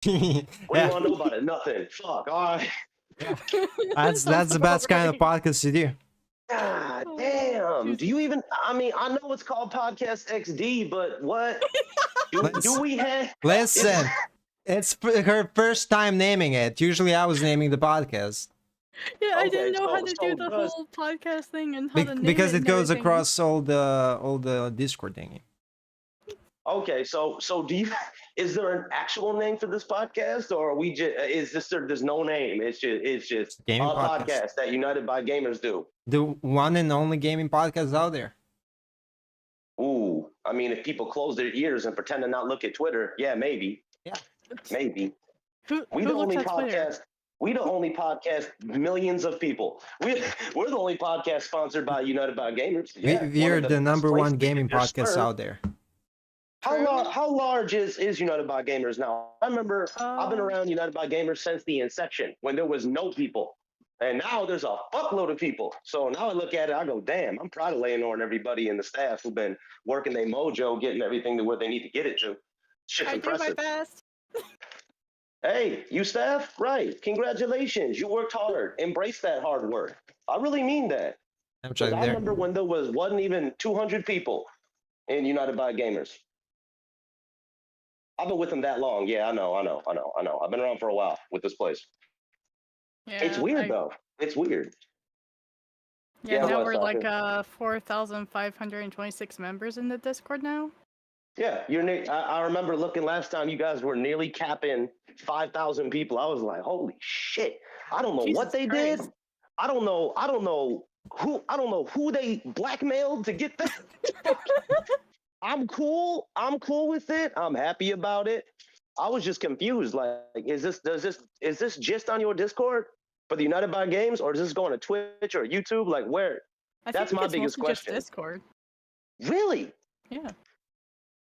What do you Yeah, want to know about it? Nothing. Fuck. All right. yeah. Sounds That's the about best kind of right. podcast to do. God Oh, damn. Do Jesus. you even? I mean, I know it's called Podcast XD, but what? Do Let's we have? Is listen. It's her first time naming it. Usually, I was naming the podcast Yeah, I didn't okay? know how to do So the does whole podcast thing and how to name because it it and goes everything. across all the Discord thingy. okay? So do you? Is there an actual name for this podcast, or are we just? Is this there's no name? It's just a Gaming podcast, podcast that United by Gamers do. the one and only gaming podcast out there. Ooh, I mean, if people close their ears and pretend to not look at Twitter, yeah, maybe, Yeah. maybe. Who We the looks only at Twitter? podcast. We the only podcast millions of people. We're the only podcast sponsored by United by Gamers. Yeah, one We're of the best number places one we gaming could just podcast serve. out there. True. How large is United by Gamers now? I remember I've been around United by Gamers since the inception when there was no people. And now there's a fuckload of people. So now I look at it, I go, damn, I'm proud of Leonor and everybody in the staff who've been working their mojo, getting everything to where they need to get it to. Shit's I do my impressive. best. Hey, you staff, right. Congratulations. You worked hard. Embrace that hard work. I really mean that. I'm Because checking I there. remember when there wasn't even 200 people in United by Gamers. I've been with them that long. Yeah, I know. I've been around for a while with this place. Yeah, It's weird though. It's weird. Yeah, Yeah, now what, we're like Sasha? 4,526 members in the Discord now. Yeah, I remember looking last time you guys were nearly capping 5,000 people. I was like, holy shit. I don't know what Jesus they Christ. did. I don't know who they blackmailed to get that. I'm cool with it. I'm happy about it. I was just confused. Like, is this just on your Discord for the United by Games, or does this go on a Twitch or YouTube? Like, where? I That's think my it's biggest mostly just question. Discord. Really? Yeah.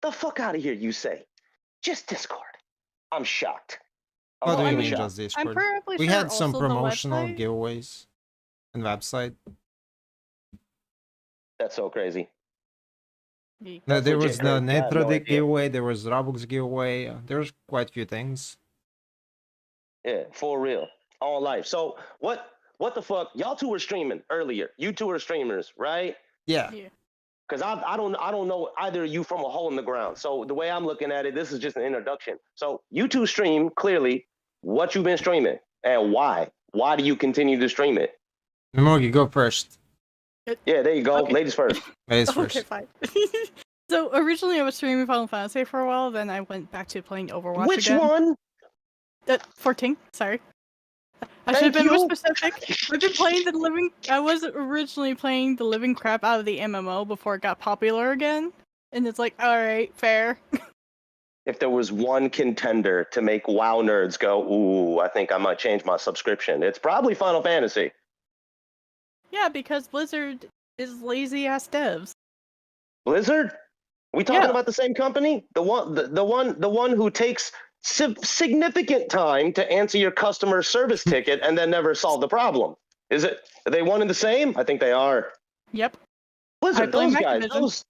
The fuck out of here, you say? Just Discord. I'm shocked. What do I you mean, mean shocked. just I'm Discord? probably We sure had some also the promotional website. giveaways and website. That's so crazy. Yeah. No, That's there legit was the crazy. I had Nitro no Dick idea. giveaway. There was Robux giveaway. There's quite a few things. Yeah, for real. All life. So what the fuck? Y'all two were streaming earlier. You two are streamers, right? Yeah. Yeah. Because I don't know either of you from a hole in the ground. So the way I'm looking at it, this is just an introduction. So you two stream clearly what you've been streaming and why. Why do you continue to stream it? Imoogi, go first. Yeah, there you go. Okay. Ladies first. Ladies Okay, first. fine. So originally I was streaming Final Fantasy for a while, then I went back to playing Overwatch Which again. one? 14, sorry. I should have Thank been more you. specific. I've been playing I was originally playing the living crap out of the MMO before it got popular again. And it's like, alright, fair. If there was one contender to make WoW nerds go, ooh, I think I might change my subscription, it's probably Final Fantasy. Yeah, because Blizzard is lazy ass devs. Blizzard? We talking Yeah. about the same company? The one who takes significant time to answer your customer service ticket and then never solve the problem. Are they one and the same? I think they are. Yep. Blizzard, I blame those guys, Activision.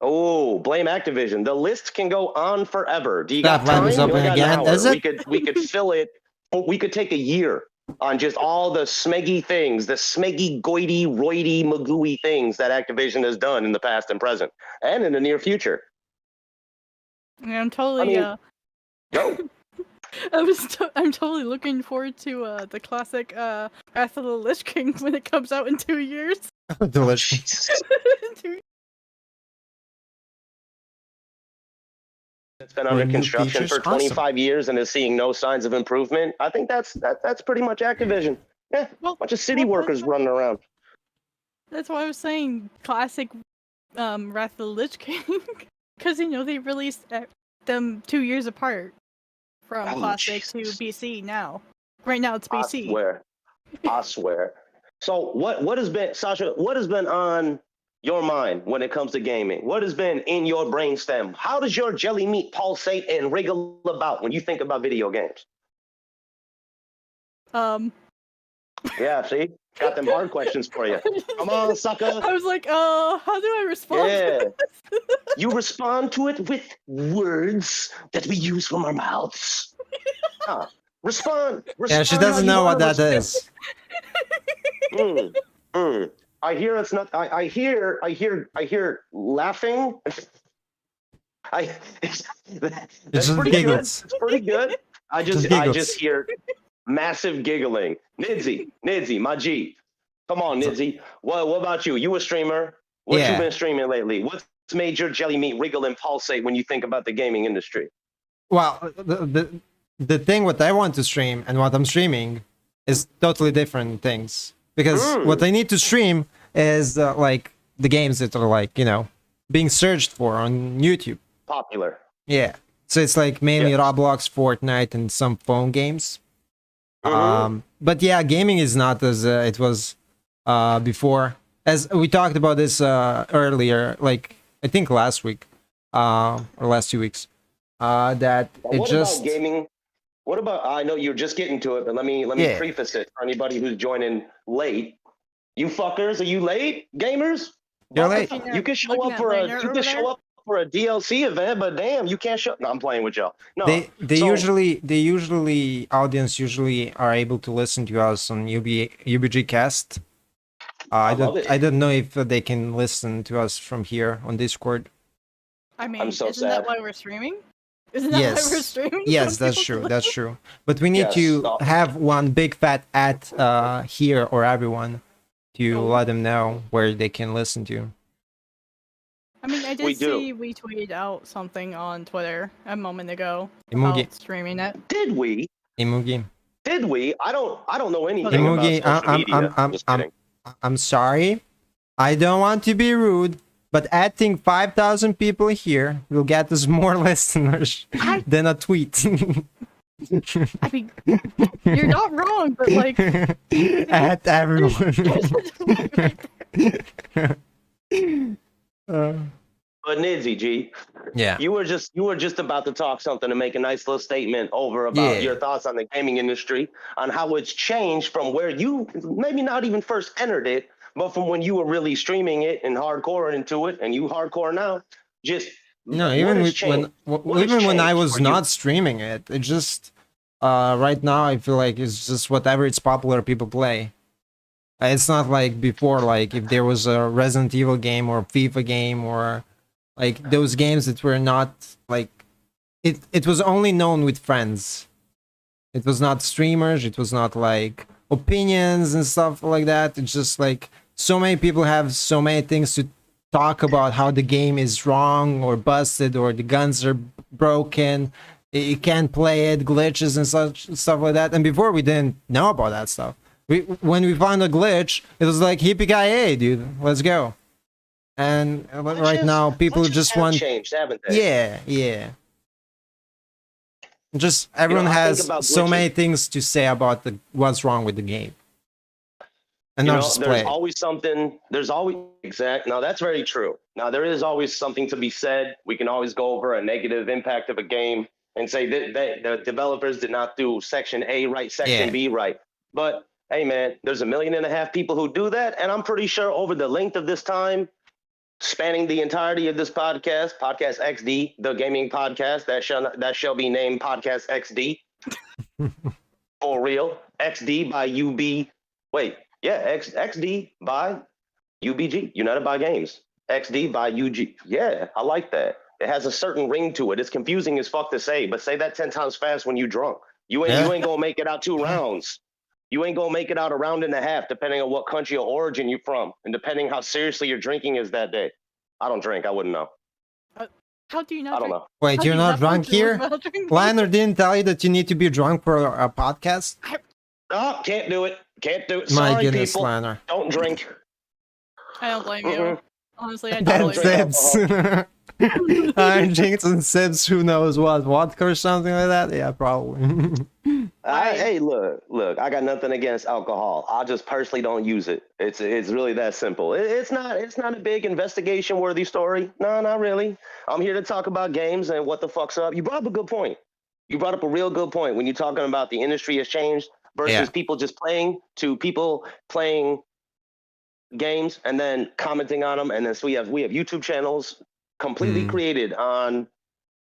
Oh, blame Activision. The list can go on forever. Do you got That lab time? is We only open got an again, hour. is it? We could fill it. We could take a year on just all the smeggy things, the smeggy, goity, roidy, magooey things that Activision has done in the past and present, and in the near future. And I'm totally Go. I'm totally looking forward to the classic Wrath of the Lich King when it comes out in 2 years. Delicious. It's been under New construction features? for 25 years and is seeing no signs of improvement. I think that's pretty much Activision. Yeah, Well, bunch of city well, workers running around. That's why I was saying classic Wrath of the Lich King. Because, they released them 2 years apart from Oh, classic Jesus. to BC now. Right now it's BC. I swear. So what has been, Sasha, what has been on your mind when it comes to gaming? What has been in your brainstem? How does your jelly meat pulsate and wriggle about when you think about video games? Yeah, see? Got them hard questions for you. Come on, sucker. I was like, how do I respond? Yeah. You respond to it with words that we use from our mouths. Huh. Respond. Yeah, she Respond how doesn't you know what wanna that respond. is. Mm, mm. I hear it's not. I hear laughing. I. That's just pretty giggles. good. It's pretty good. I Just just giggles. hear massive giggling. Nidzy, my G. Come on, Nidzy. What about you? You a streamer? What you Yeah. been streaming lately? What's made your jelly meat wriggle and pulsate when you think about the gaming industry? Well, the thing what I want to stream and what I'm streaming is totally different things. Because what I need to stream is like the games that are like, being searched for on YouTube. Popular. Yeah. So it's like mainly Yeah. Roblox, Fortnite, and some phone games. Mhm. But yeah, gaming is not as it was before. As we talked about this earlier, like I think last week or last 2 weeks, that it What just about gaming? What about? I know you're just getting to it, but let me Yeah. preface it for anybody who's joining late. You fuckers, are you late, gamers? You're late. You can show Looking up at for a Rainer you over can show there? up for a DLC event, but damn, you can't show. No, I'm playing with y'all. No, they so- usually audience usually are able to listen to us on UBG cast. I love it. I don't know if they can listen to us from here on Discord. I mean, so isn't that sad. why we're streaming? Isn't that why we're Yes, streaming? yes, So that's people true. can That's listen? true. But we need Yes, to no. have one big fat at here or everyone to Oh. let them know where they can listen to. I mean, I We did do. see we tweeted out something on Twitter a moment ago Imoogi. about streaming it. Did we? Imoogi. Did we? I don't know anything Imoogi, about social media. Just kidding. I'm sorry. I don't want to be rude, but adding 5,000 people here will get us more listeners than a tweet. I mean, you're not wrong, but like, At everyone. But Nidzy G, Yeah. you were just about to talk something to make a nice little statement over about Yeah. your thoughts on the gaming industry, on how it's changed from where you maybe not even first entered it, but from when you were really streaming it and hardcore into it, and you hardcore now. Just No, what even has with, changed? What has even when I changed was for you? not streaming it, it just right now I feel like it's just whatever it's popular people play. It's not like before, like if there was a Resident Evil game or FIFA game or like those games that were not like it was only known with friends. It was not streamers, it was not like opinions and stuff like that. It's just like so many people have so many things to talk about how the game is wrong or busted or the guns are broken. You can't play it, glitches and such stuff like that. And before we didn't know about that stuff. When we found a glitch, it was like yippee-ki-yay, dude, let's go. And right now, people Glitches just have want, changed, haven't they? yeah. Just everyone I think has about so glitches. many things to say about what's wrong with the game, and not just there's play. always something. There's always exact. Now that's very true. Now there is always something to be said. We can always go over a negative impact of a game and say that the developers did not do section A right, section Yeah. B right. But hey, man, there's 1.5 million people who do that, and I'm pretty sure over the length of this time, spanning the entirety of this podcast XD, the gaming podcast that shall be named Podcast XD. For real, XD by UB. Wait, yeah, XD by UBG, United by Games. XD by UG. Yeah, I like that. It has a certain ring to it. It's confusing as fuck to say, but say that 10 times fast when you drunk. You ain't gonna make it out 2 rounds. You ain't gonna make it out a round and a half, depending on what country or origin you're from, and depending how seriously your drinking is that day. I don't drink. I wouldn't know. How do you not? I don't drink? know. Wait, How you're do you not want drunk to here? without drinking? Liner didn't tell you that you need to be drunk for a podcast? Oh, can't do it. Can't do it. My Sorry, goodness, people. Liner. Don't drink. I don't blame you. Mm-mm. Honestly, I don't don't That's drink Sibs. Iron Jinx and Sibs, who knows what, vodka or something like that? Yeah, probably. Hey, look. I got nothing against alcohol. I just personally don't use it. It's really that simple. It's not a big investigation worthy story. No, not really. I'm here to talk about games and what the fuck's up. You brought up a good point. You brought up a real good point when you're talking about the industry has changed. versus Yeah. people just playing to people playing games and then commenting on them. And then so we have YouTube channels completely Mm. created on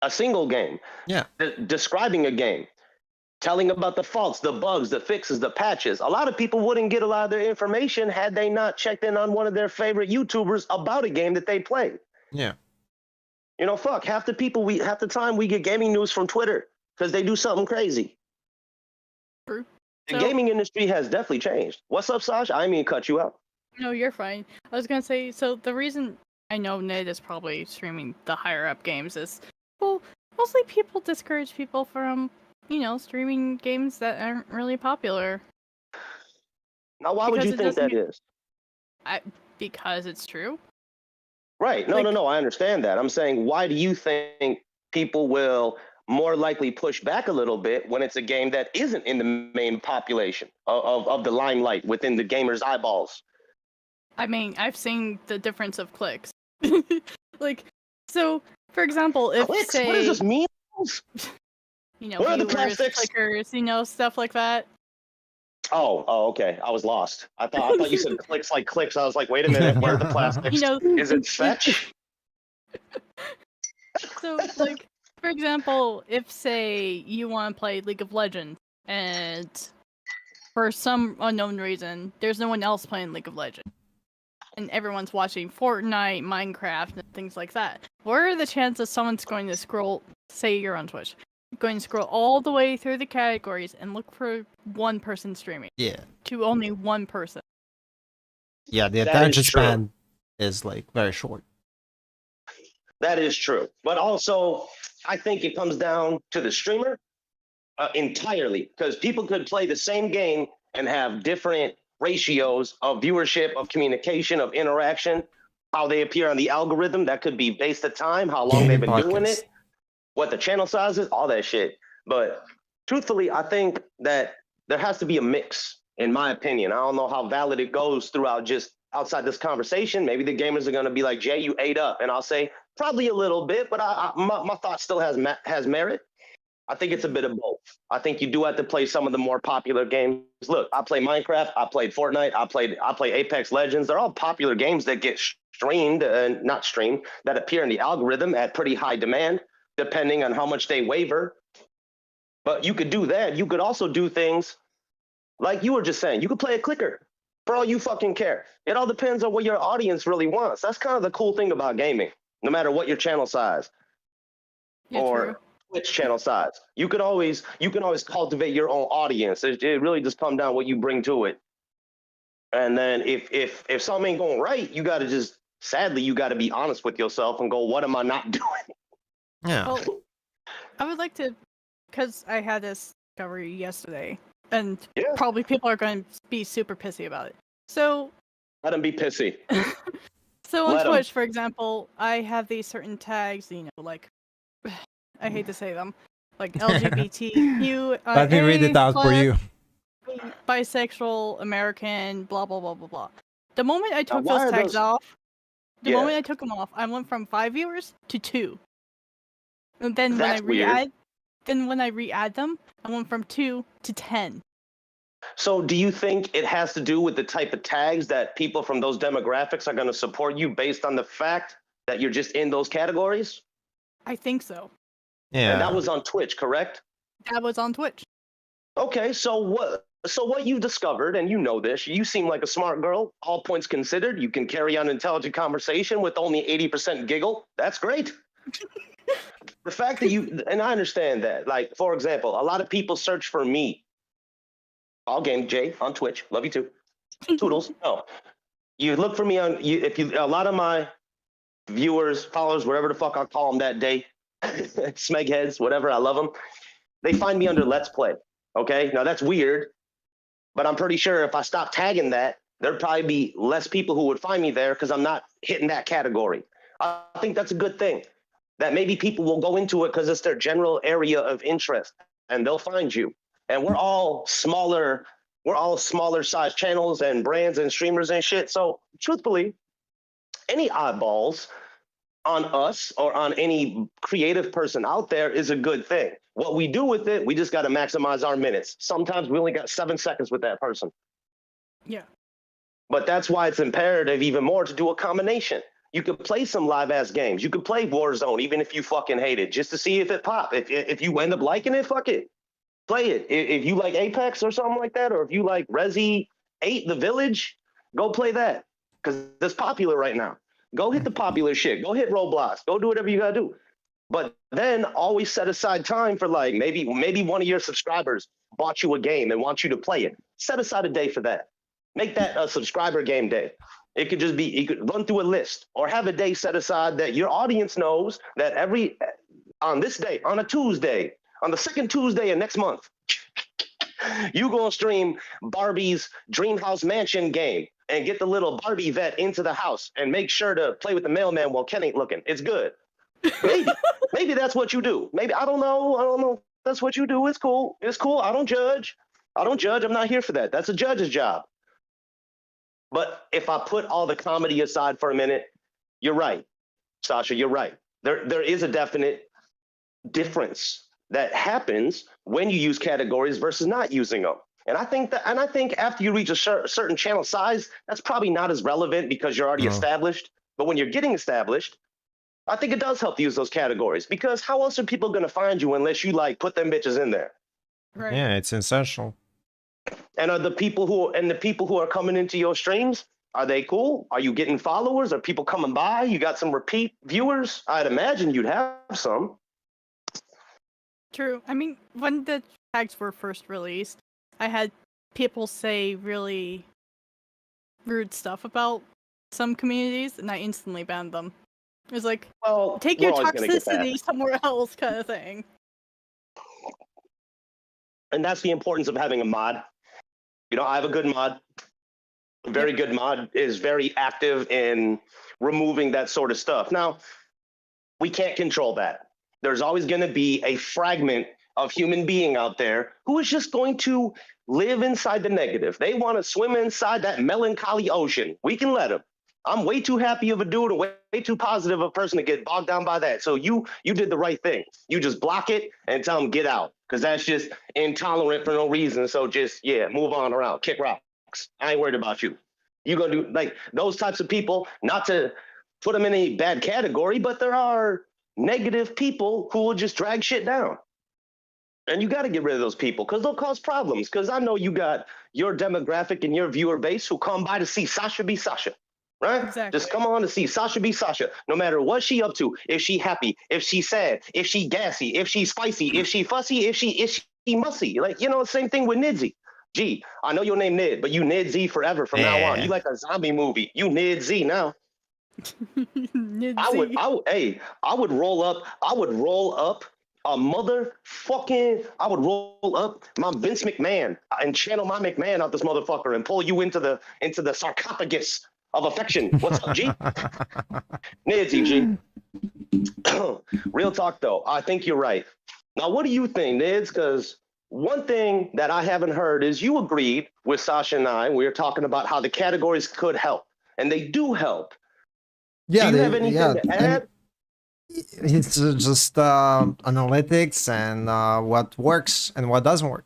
a single game, Yeah. describing a game, telling about the faults, the bugs, the fixes, the patches. A lot of people wouldn't get a lot of their information had they not checked in on one of their favorite YouTubers about a game that they play. Yeah. You know, fuck, half the time we get gaming news from Twitter because they do something crazy. True. The So- gaming industry has definitely changed. What's up, Sash? I didn't mean to cut you out. No, you're fine. I was gonna say, so the reason I know Nid is probably streaming the higher up games is, well, mostly people discourage people from, streaming games that aren't really popular. Now, why would Because you it think that doesn't- is? Because it's true. Right. No, Like- no, no. I understand that. I'm saying, why do you think people will more likely push back a little bit when it's a game that isn't in the main population of the limelight within the gamer's eyeballs? I mean, I've seen the difference of clicks. Like, so, for example, if, Clicks? say, What does this mean? What are the viewers, plastics? clickers, stuff like that. Oh, okay. I was lost. I thought you said clicks like clicks. I was like, wait a minute. What are the plastics? Is it fetch? So, like, for example, if, say, you want to play League of Legends, and for some unknown reason, there's no one else playing League of Legends, and everyone's watching Fortnite, Minecraft, and things like that, what are the chances someone's going to scroll, say you're on Twitch, going to scroll all the way through the categories and look for one person streaming, Yeah. to only one person? Yeah. The That is attention true. span is like very short. That is true. But also, I think it comes down to the streamer entirely, because people could play the same game and have different ratios of viewership, of communication, of interaction, how they appear on the algorithm. That could be based on time, how long they've been doing Podcast. it, what the channel size is, all that shit. But truthfully, I think that there has to be a mix, in my opinion. I don't know how valid it goes throughout just outside this conversation. Maybe the gamers are going to be like, Jay, you ate up. And I'll say, probably a little bit, but my thought still has merit. I think it's a bit of both. I think you do have to play some of the more popular games. Look, I play Minecraft, I played Fortnite, I play Apex Legends. They're all popular games that get streamed, not streamed, that appear in the algorithm at pretty high demand, depending on how much they waver. But you could do that. You could also do things like you were just saying. You could play a clicker for all you fucking care. It all depends on what your audience really wants. That's kind of the cool thing about gaming, no matter what your channel size Yeah, or true. Twitch channel size. You can always cultivate your own audience. It really just comes down what you bring to it. And then if something ain't going right, you got to just, sadly, you got to be honest with yourself and go, what am I not doing? Yeah. Well, I would like to, because I had this discovery yesterday, and Yeah. probably people are going to be super pissy about it. So, Let them be pissy. so on Let 'em. Twitch, for example, I have these certain tags, like, I hate to say them, like LGBTQ, Let me read it out for you. bisexual, American, blah blah blah blah blah. The moment I took why those are tags those- off, Yeah. moment I took them off, I went from 5 viewers to 2. And then That's weird. when I re-add them, I went from 2 to 10. So do you think it has to do with the type of tags that people from those demographics are going to support you based on the fact that you're just in those categories? I think so. Yeah. And that was on Twitch, correct? That was on Twitch. Okay, so what you discovered, and you know this, you seem like a smart girl, all points considered. You can carry on intelligent conversation with only 80% giggle. That's great. The fact that and I understand that, like, for example, a lot of people search for me. All Gamejae on Twitch. Love you too. Toodles. No. You look for me a lot of my viewers, followers, whatever the fuck I call them that day, smegheads, whatever, I love them. They find me under Let's Play. Okay, now that's weird, but I'm pretty sure if I stop tagging that, there'd probably be less people who would find me there because I'm not hitting that category. I think that's a good thing. That maybe people will go into it because it's their general area of interest, and they'll find you. And we're all smaller size channels and brands and streamers and shit. So truthfully, any eyeballs on us or on any creative person out there is a good thing. What we do with it, we just got to maximize our minutes. Sometimes we only got 7 seconds with that person. Yeah. But that's why it's imperative even more to do a combination. You could play some live ass games. You could play Warzone, even if you fucking hate it, just to see if it pop. If you end up liking it, fuck it. Play it. If you like Apex or something like that, or if you like Resi 8, The Village, go play that. Because it's popular right now. Go hit the popular shit. Go hit Roblox. Go do whatever you gotta do. But then always set aside time for like maybe one of your subscribers bought you a game and wants you to play it. Set aside a day for that. Make that a subscriber game day. It could just be, you could run through a list or have a day set aside that your audience knows that on this day, on a Tuesday, on the second Tuesday of next month, you gonna stream Barbie's Dreamhouse Mansion game and get the little Barbie vet into the house and make sure to play with the mailman while Ken ain't looking. It's good. Maybe that's what you do. Maybe, I don't know. That's what you do. It's cool. I don't judge. I'm not here for that. That's a judge's job. But if I put all the comedy aside for a minute, you're right, Sasha, you're right. There is a definite difference that happens when you use categories versus not using them. And I think after you reach a certain channel size, that's probably not as relevant because you're already established. But when you're getting established, I think it does help to use those categories, because how else are people going to find you unless you like put them bitches in there? Right. Yeah, it's essential. And are the people who are coming into your streams, are they cool? Are you getting followers? Are people coming by? You got some repeat viewers? I'd imagine you'd have some. True. I mean, when the tags were first released, I had people say really rude stuff about some communities, and I instantly banned them. It was like, Well, take we're your always gonna get that. toxicity somewhere else, kind of thing. And that's the importance of having a mod. You know, I have a good mod. A very good mod is very active in removing that sort of stuff. Now, we can't control that. There's always going to be a fragment of human being out there who is just going to live inside the negative. They want to swim inside that melancholy ocean. We can let them. I'm way too happy of a dude and way too positive of a person to get bogged down by that. So you did the right thing. You just block it and tell them get out, because that's just intolerant for no reason. So just, move on around, kick rocks. I ain't worried about you. You gonna do like those types of people, not to put them in a bad category, but there are negative people who will just drag shit down. And you got to get rid of those people because they'll cause problems. Because I know you got your demographic and your viewer base who come by to see Sasha be Sasha. Right? Exactly. Just come on to see Sasha be Sasha. No matter what she up to, if she happy, if she sad, if she gassy, if she spicy, if she fussy, if she mussy. Like, same thing with Nidsy. Gee, I know your name Nid, but you Nidz forever from now on. You like a zombie movie. You Nidz now. I would roll up a motherfucking, I would roll up my Vince McMahon and channel my McMahon out this motherfucker and pull you into the sarcophagus of affection. What's up, G? Nidsy, G. Real talk, though. I think you're right. Now, what do you think, Nids? Because one thing that I haven't heard is you agreed with Sasha and I. We were talking about how the categories could help, and they do help. Yeah, do you have anything to add? It's just analytics and what works and what doesn't work.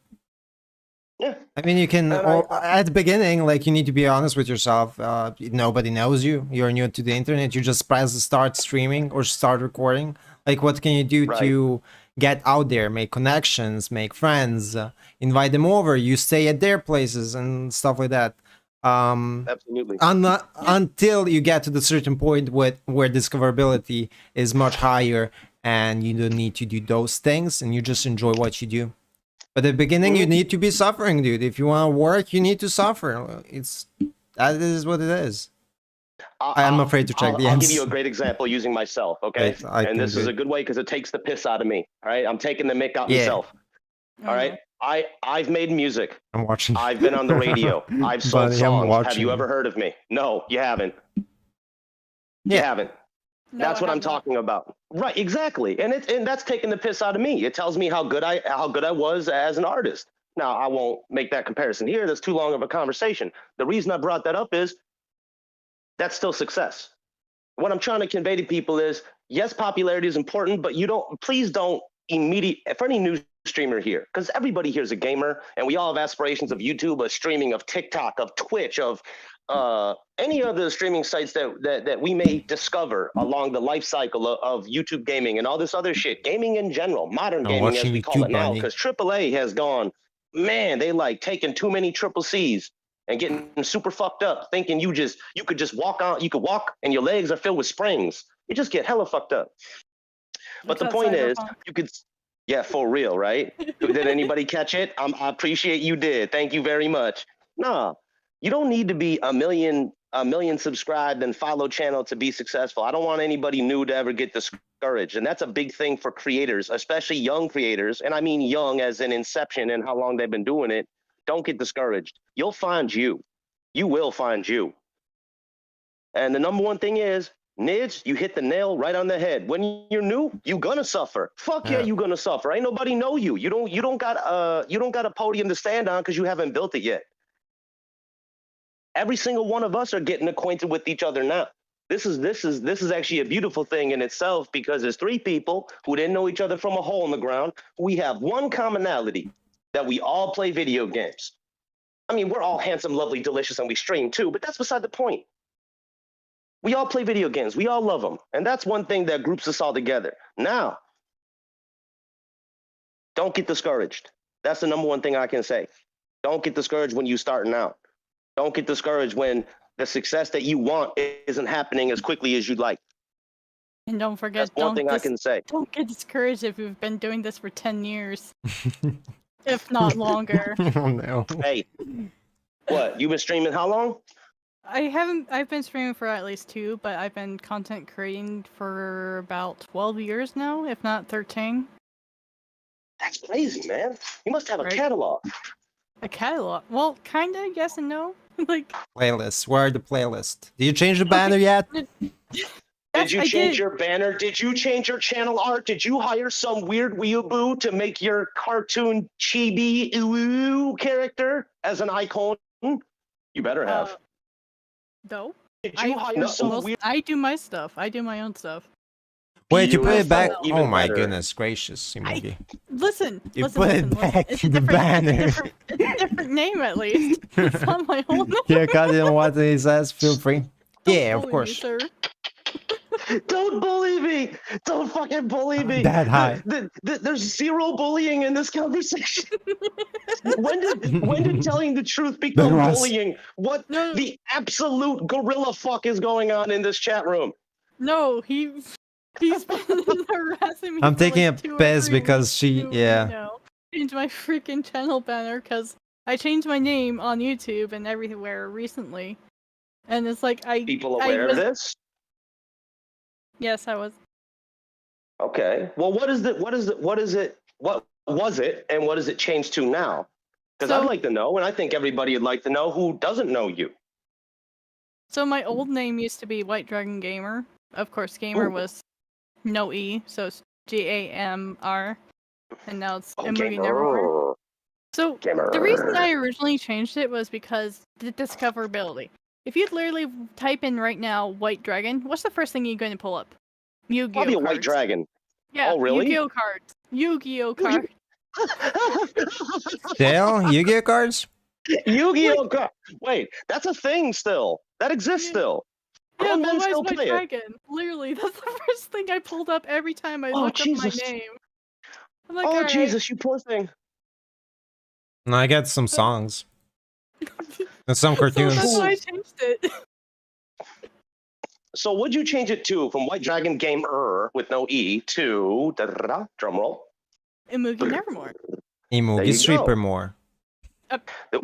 Yeah. I mean, you can, at the beginning, like, you need to be honest with yourself. Nobody knows you. You're new to the internet. You just press start streaming or start recording. Like, what can you do to get out there, make connections, make friends, invite them over? You stay at their places and stuff like that. Absolutely. Until you get to the certain point where discoverability is much higher and you don't need to do those things and you just enjoy what you do. But at the beginning, you need to be suffering, dude. If you want to work, you need to suffer. That is what it is. I'm afraid to check the I'll give you a great example using myself, okay? Right, and this is a good way because it takes the piss out of me, all right? I'm taking the mick out myself, all right? I've made music. I'm watching. I've been on the radio. I've sold songs. Have you ever heard of me? No, you haven't. You haven't. No, that's what I'm talking about. Right, exactly. And that's taking the piss out of me. It tells me how good I was as an artist. Now, I won't make that comparison here. That's too long of a conversation. The reason I brought that up is that's still success. What I'm trying to convey to people is, yes, popularity is important, but please don't for any new streamer here, because everybody here is a gamer, and we all have aspirations of YouTube, of streaming, of TikTok, of Twitch, of any other streaming sites that we may discover along the life cycle of YouTube gaming and all this other shit. Gaming in general, modern I'm gaming as watching we call it YouTube, now, Bunny. because AAA has gone, man, they like taking too many triple C's and getting super fucked up, thinking you could just walk on, you could walk and your legs are filled with springs. You just get hella fucked up. But the point is, you could, yeah, for real, right? Did anybody catch it? I appreciate you did. Thank you very much. Nah, you don't need to be a million subscribed and follow channel to be successful. I don't want anybody new to ever get discouraged. And that's a big thing for creators, especially young creators. And I mean young as in inception and how long they've been doing it. Don't get discouraged. You'll find you. You will find you. And the number one thing is, Nids, you hit the nail right on the head. When you're new, you gonna suffer. Fuck yeah, you gonna suffer. Ain't nobody know you. You don't got a podium to stand on because you haven't built it yet. Every single one of us are getting acquainted with each other now. This is actually a beautiful thing in itself, because there's three people who didn't know each other from a hole in the ground. We have one commonality, that we all play video games. I mean, we're all handsome, lovely, delicious, and we stream too, but that's beside the point. We all play video games. We all love them. And that's one thing that groups us all together. Now, don't get discouraged. That's the number one thing I can say. Don't get discouraged when you're starting out. Don't get discouraged when the success that you want isn't happening as quickly as you'd like. And don't forget, That's one thing I can say. Don't get discouraged if you've been doing this for 10 years. If not longer. Oh no. Hey, what? You've been streaming how long? I've been streaming for at least 2, but I've been content creating for about 12 years now, if not 13. That's crazy, man. You must have a Right. catalog. A catalog? Well, kinda, yes and no. Like, Playlist. Where are the playlists? Did you change the banner yet? Did yes, you I change did. your banner? Did you change your channel art? Did you hire some weird weeaboo to make your cartoon chibi character as an icon? You better have. No. Did you hire some weird? I do my stuff. I do my own stuff. Wait, you put it back? Even Oh my better. goodness gracious, Imoogi. Listen, You listen, put it listen, back It's in a the different, banner. It's a different name at least. It's not my whole name. Yeah, cut in what he says, feel free. Don't Yeah, of bully me, course. sir. Don't bully me! Don't fucking bully me! That high. There's zero bullying in this conversation. when did telling the truth become There was. bullying? What No. the absolute gorilla fuck is going on in this chat room? No, he's been harassing me. I'm for taking like a 2 or piss 3 because weeks she, to, yeah. You know, change my freaking channel banner because I changed my name on YouTube and everywhere recently, and it's like People I aware was, of this? Yes, I was. Okay. Well, what was it, and what does it change to now? Because I'd So- like to know, and I think everybody would like to know who doesn't know you. So my old name used to be White Dragon Gamer. Of course, Gamer Ooh. was no E, so it's GAMR, and now it's Oh, Imoogi Nevermore. So Gamer. the reason I originally changed it was because the discoverability. If you literally type in right now White Dragon, what's the first thing you're going to pull up? Yu-Gi-Oh Probably a cards. white dragon. Yeah, Oh, really? Yu-Gi-Oh cards. Yu-Gi-Oh cards. Still? Yu-Gi-Oh cards? Yu-Gi-Oh! Wait, that's a thing still. That exists Yeah. still. Yeah, Grown men Blue Eyes still White play it. Dragon. Literally, that's the first thing I pulled up every time I Oh, looked up Jesus. my name. I'm like, Oh, alright. Jesus, you poor thing. No, I got some songs. And some So that's cartoons. why I changed it. So what'd you change it to from White Dragon Gamer with no E to drum roll? Imoogi Nevermore. There Imoogi you Stripper go. more.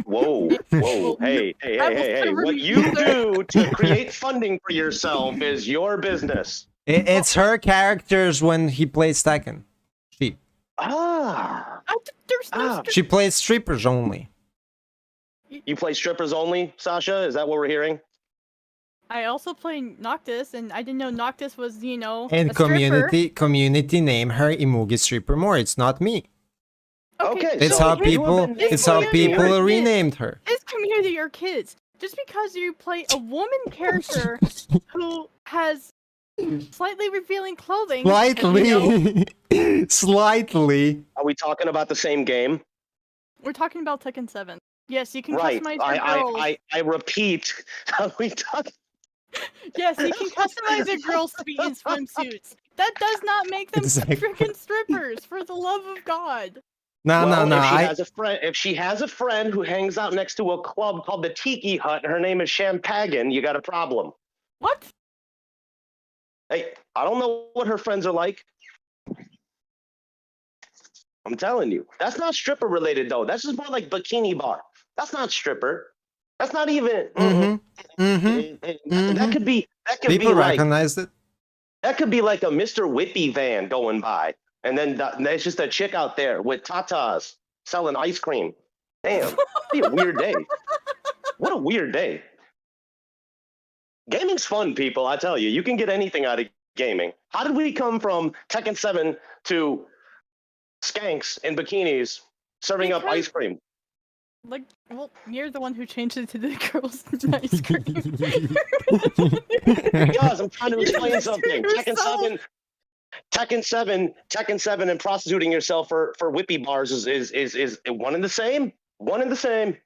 Whoa, whoa, hey, I will hey. cover What you, you sir. do to create funding for yourself is your business. It's her characters when he plays Tekken. Ah, There's no She plays strippers only. you play strippers only, Sasha? Is that what we're hearing? I also play Noctis, and I didn't know Noctis was, you know, And a stripper. community name her Imoogi Stripper more. It's not me. Okay, It's so how you people have been- it's how community people are kids. renamed her. His community are kids. Just because you play a woman character who has Slightly revealing clothing. Slightly. Slightly. Are we talking about the same game? We're talking about Tekken 7. Yes, you can Right. customize your girls. I repeat. Are we talking? Yes, you can customize your girls to be in swimsuits. That does not make them Exactly. freaking strippers, for the love of God. No, Well, no. if she has a friend who hangs out next to a club called the Tiki Hut, and her name is Champagan, you got a problem. What? Hey, I don't know what her friends are like. I'm telling you, that's not stripper related though. That's just more like bikini bar. That's not stripper. That's not even. That could be. People like. recognized it. That could be like a Mr. Whippy van going by, and then there's just a chick out there with tatas selling ice cream. Damn, it'd be a weird day. What a weird day. Gaming's fun, people. I tell you, you can get anything out of gaming. How did we come from Tekken 7 to skanks in bikinis serving up ice cream? Like, well, you're the one who changed it to the girls' ice cream. Because I'm trying to explain something. Yourself. Tekken 7 and prostituting yourself for whippy bars is one and the same. One and the same.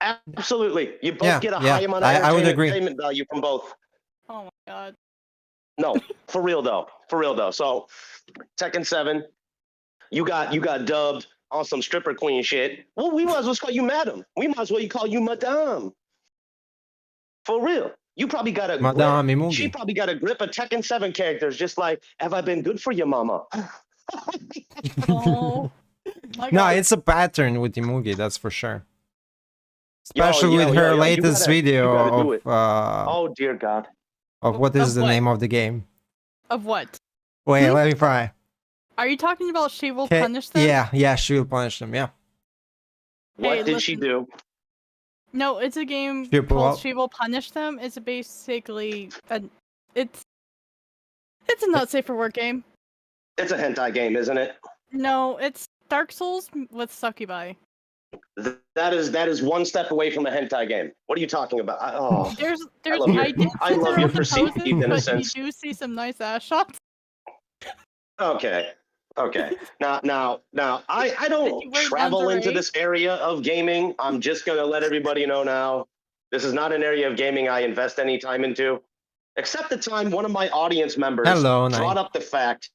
Absolutely. You both get a high amount of I would agree. entertainment value from both. Oh my god. No, for real though. For real though. So Tekken 7, you got dubbed on some stripper queen shit. Well, we might as well call you madam. We might as well call you madame. For real. You probably got a Madame grip. Imoogi. She probably got a grip of Tekken 7 characters, just like, have I been good for you, mama? Oh my god. No, it's a pattern with Imoogi, that's for sure. Yo, Especially with her you latest gotta video do it. Oh dear God. of what is Of the what? name of the game. Of what? Wait, let me try. Are you talking about she will punish them? Yeah, she will punish them, yeah. What Hey, did she do? No, it's a game She will- called She Will Punish Them. It's basically it's a not safe for work game. It's a hentai game, isn't it? No, it's Dark Souls with succubi. That is one step away from a hentai game. What are you talking about? There's love your- I did I love your perceived poses, but you innocence. do see some nice ass shots. Okay. Now, I You don't wear travel into lingerie? this area of gaming. I'm just gonna let everybody know now. This is not an area of gaming I invest any time into. Except the time one of my audience members Hello, brought Nine. up the fact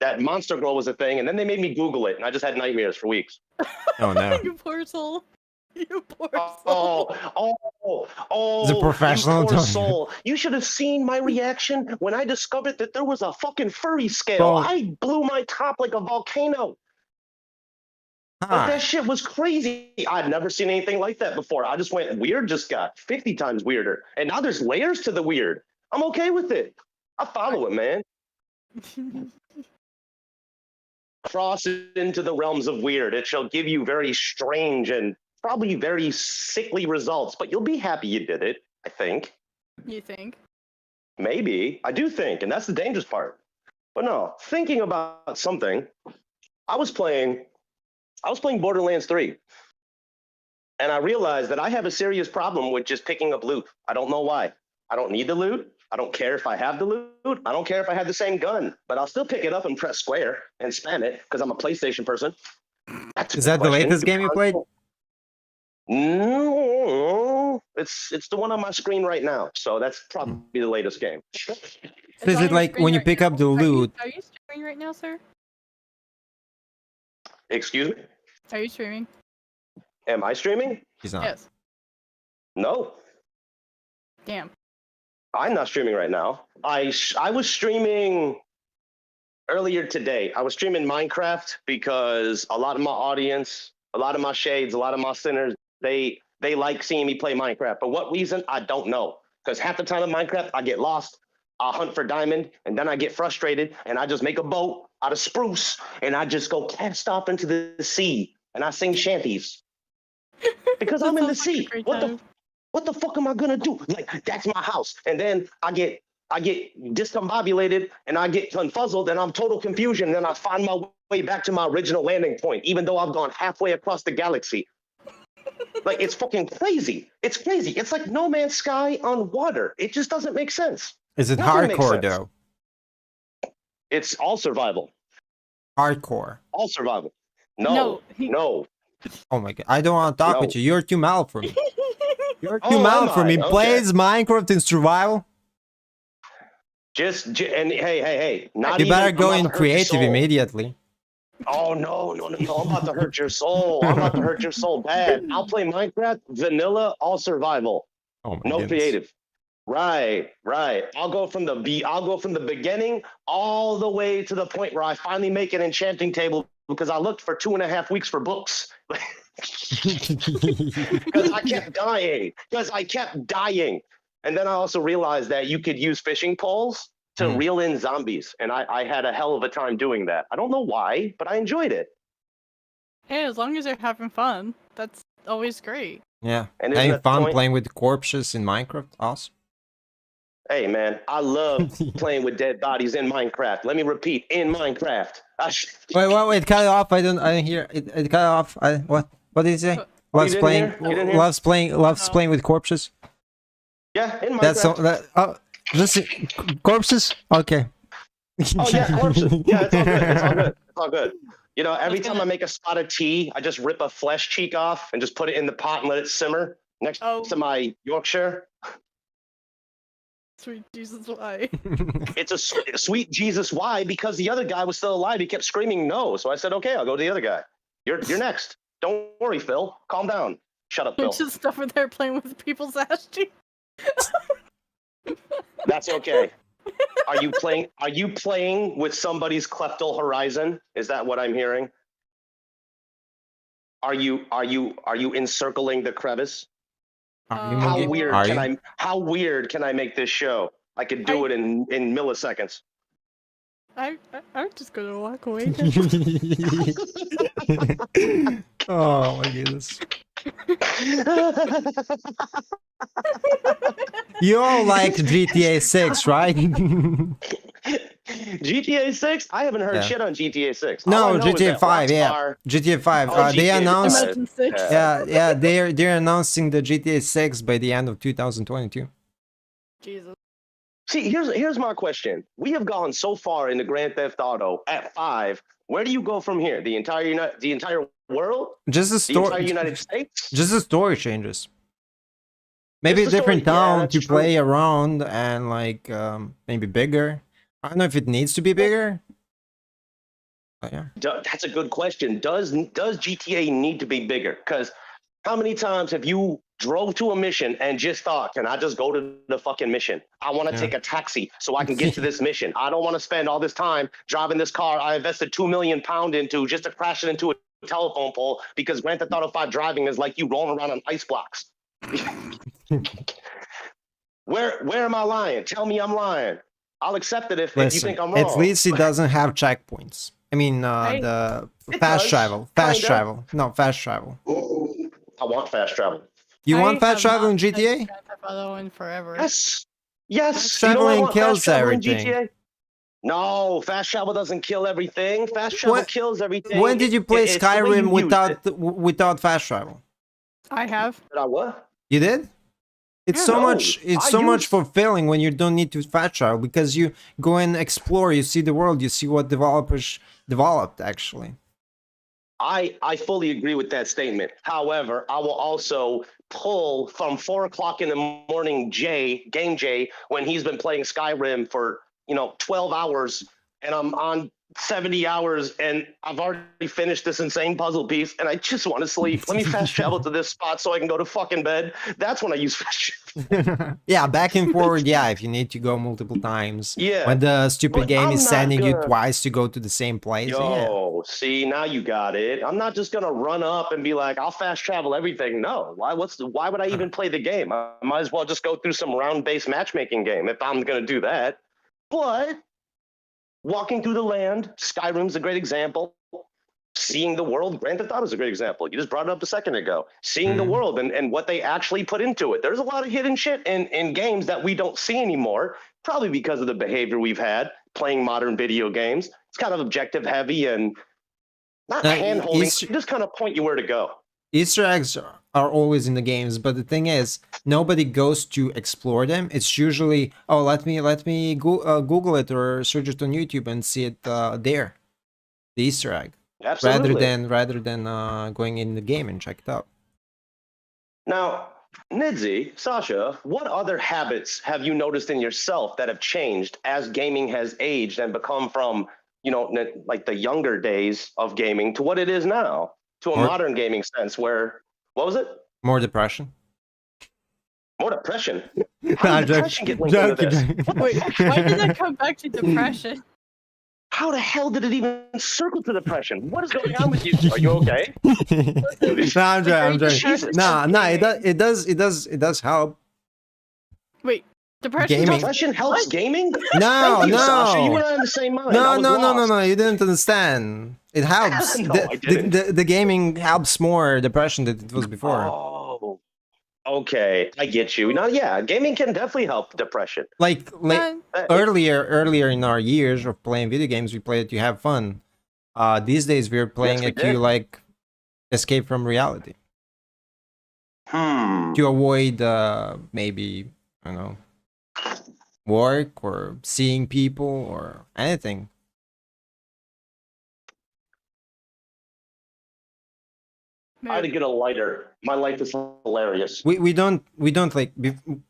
that Monster Girl was a thing, and then they made me Google it, and I just had nightmares for weeks. Oh no. You poor soul. You poor soul. Oh, The professional you poor don't- soul. You should have seen my reaction when I discovered that there was a fucking furry scale. Oh. I blew my top like a volcano. Like, Huh. that shit was crazy. I'd never seen anything like that before. I just went, weird just got 50 times weirder. And now there's layers to the weird. I'm okay with it. I follow it, man. Cross it into the realms of weird. It shall give you very strange and probably very sickly results, but you'll be happy you did it, I think. You think? Maybe. I do think, and that's the dangerous part. But no, thinking about something, I was playing Borderlands 3. And I realized that I have a serious problem with just picking up loot. I don't know why. I don't need the loot. I don't care if I have the loot. I don't care if I have the same gun, but I'll still pick it up and press square and spam it because I'm a PlayStation person. That's a Is that the question. latest game you played? No, it's the one on my screen right now. So that's probably the latest game. Is on it your like screen when you right pick now. up the loot? Are you streaming right now, sir? Excuse me? Are you streaming? Am I streaming? He's not. Yes. No, Damn. I'm not streaming right now. I was streaming earlier today. I was streaming Minecraft because a lot of my audience, a lot of my shades, a lot of my sinners, they like seeing me play Minecraft. For what reason? I don't know. Because half the time in Minecraft, I get lost. I hunt for diamond, and then I get frustrated, and I just make a boat out of spruce, and I just go cast off into the sea, and I sing shanties. Because I'm in the That sounds like a sea. great What time. the fuck am I gonna do? Like, that's my house. And then I get discombobulated and I get confuzzled and I'm total confusion. And then I find my way back to my original landing point, even though I've gone halfway across the galaxy. Like, it's fucking crazy. It's crazy. It's like No Man's Sky on water. It just doesn't make sense. Is it Nothing makes hardcore sense. though? It's all survival. Hardcore. All survival. No. No. Oh my god, I don't want to talk with No. you. You're too mild for me. You're too Oh, mild am for I? me. Okay. Plays Minecraft in survival. And hey, not You even. better I'm go about in to hurt your creative soul. immediately. Oh no! I'm about to hurt your soul. I'm about to hurt your soul bad. I'll play Minecraft vanilla, all survival, Oh my no goodness. creative. Right. I'll go from the beginning all the way to the point where I finally make an enchanting table because I looked for 2.5 weeks for books. Because I kept dying. And then I also realized that you could use fishing poles to reel in zombies. And I had a hell of a time doing that. I don't know why, but I enjoyed it. Hey, as long as you're having fun, that's always great. Yeah. And isn't Having that the fun point? playing with corpses in Minecraft. Awesome. Hey, man, I love playing with dead bodies in Minecraft. Let me repeat, in Minecraft. Wait, cut it off. I didn't hear it. It cut it off. What did he say? Oh, you didn't hear? You didn't hear? Loves playing with corpses. Yeah, in Minecraft. That's just corpses. Okay. Oh yeah, corpses. Yeah, it's all good. You know, every time I make a spot of tea, I just rip a flesh cheek off and just put it in the pot and let it simmer next to my Yorkshire. Sweet Jesus, why? It's a sweet Jesus. Why? Because the other guy was still alive. He kept screaming no. So I said, okay, I'll go to the other guy. You're next. Don't worry, Phil. Calm down. Shut up, Phil. Just over there playing with people's ass cheeks. That's okay. Are you playing with somebody's Kleptal Horizon? Is that what I'm hearing? Are you encircling the crevice? How weird can I make this show? I could do it in milliseconds. I'm just gonna walk away. Oh my goodness. You all like GTA 6, right? GTA 6? I haven't heard shit on GTA 6. No, GTA 5, yeah. GTA 5. They announced they're announcing the GTA 6 by the end of 2022. Jesus. See, here's my question. We have gone so far into Grand Theft Auto at 5. Where do you go from here? The entire world? Just the story. The entire United States? Just the story changes. Maybe a different town to play around and like maybe bigger. I don't know if it needs to be bigger. But yeah. That's a good question. Does GTA need to be bigger? Because how many times have you drove to a mission and just thought, can I just go to the fucking mission? I want to take a taxi so I can get to this mission. I don't want to spend all this time driving this car I invested £2 million into just to crash it into a telephone pole because Grand Theft Auto 5 driving is like you rolling around on ice blocks. Where am I lying? Tell me I'm lying. I'll accept it if you think I'm wrong. At least it doesn't have checkpoints. I mean, the fast travel. Fast travel. No, fast travel. I want fast travel. You want fast travel in GTA? Forever. Yes. Fast traveling kills everything. No, fast travel doesn't kill everything. Fast travel kills everything. When did you play Skyrim without fast travel? I have. Did I what? You did? It's so much fulfilling when you don't need to fast travel because you go and explore, you see the world, you see what developers developed actually. I fully agree with that statement. However, I will also pull from 4 o'clock in the morning Gamejae when he's been playing Skyrim for 12 hours and I'm on 70 hours and I've already finished this insane puzzle piece and I just want to sleep. Let me fast travel to this spot so I can go to fucking bed. That's when I use fast travel. Yeah, back and forward, if you need to go multiple times. Yeah. When the stupid game is sending you twice to go to the same place. See, now you got it. I'm not just gonna run up and be like, I'll fast travel everything. No. Why would I even play the game? I might as well just go through some round-based matchmaking game if I'm gonna do that. But walking through the land, Skyrim's a great example. Seeing the world, Grand Theft Auto is a great example. You just brought it up a second ago. Seeing the world and what they actually put into it. There's a lot of hidden shit in games that we don't see anymore, probably because of the behavior we've had playing modern video games. It's kind of objective heavy and not hand-holding, just kind of point you where to go. Easter eggs are always in the games, but the thing is, nobody goes to explore them. It's usually, oh, let me Google it or search it on YouTube and see it there, the Easter egg, Absolutely. rather than going in the game and check it out. Now, Nidzi, Sasha, what other habits have you noticed in yourself that have changed as gaming has aged and become from, like the younger days of gaming to what it is now, to a More, modern gaming sense where, what was it? more depression. More depression? Nah, How did depression get linked into this? Wait, why did that come back to depression? How the hell did it even circle to depression? What is going on with you? Are you okay? Nah, I'm joking. Jesus. Nah, it does help. Wait, depression. Gaming. Depression helps gaming? No, Thank you, no. Sasha. You and I are on the same mind. I was lost. You didn't understand. It helps. No, I didn't. The gaming helps more depression than it was before. Oh, okay. I get you. Now, yeah, gaming can definitely help depression. Like Uh, earlier in our years of playing video games, we played it to have fun. These days we're playing Yes, we it to did. like escape from reality, Hmm. to avoid maybe, I don't know, work or seeing people or anything. I had to get a lighter. My life is hilarious. We don't like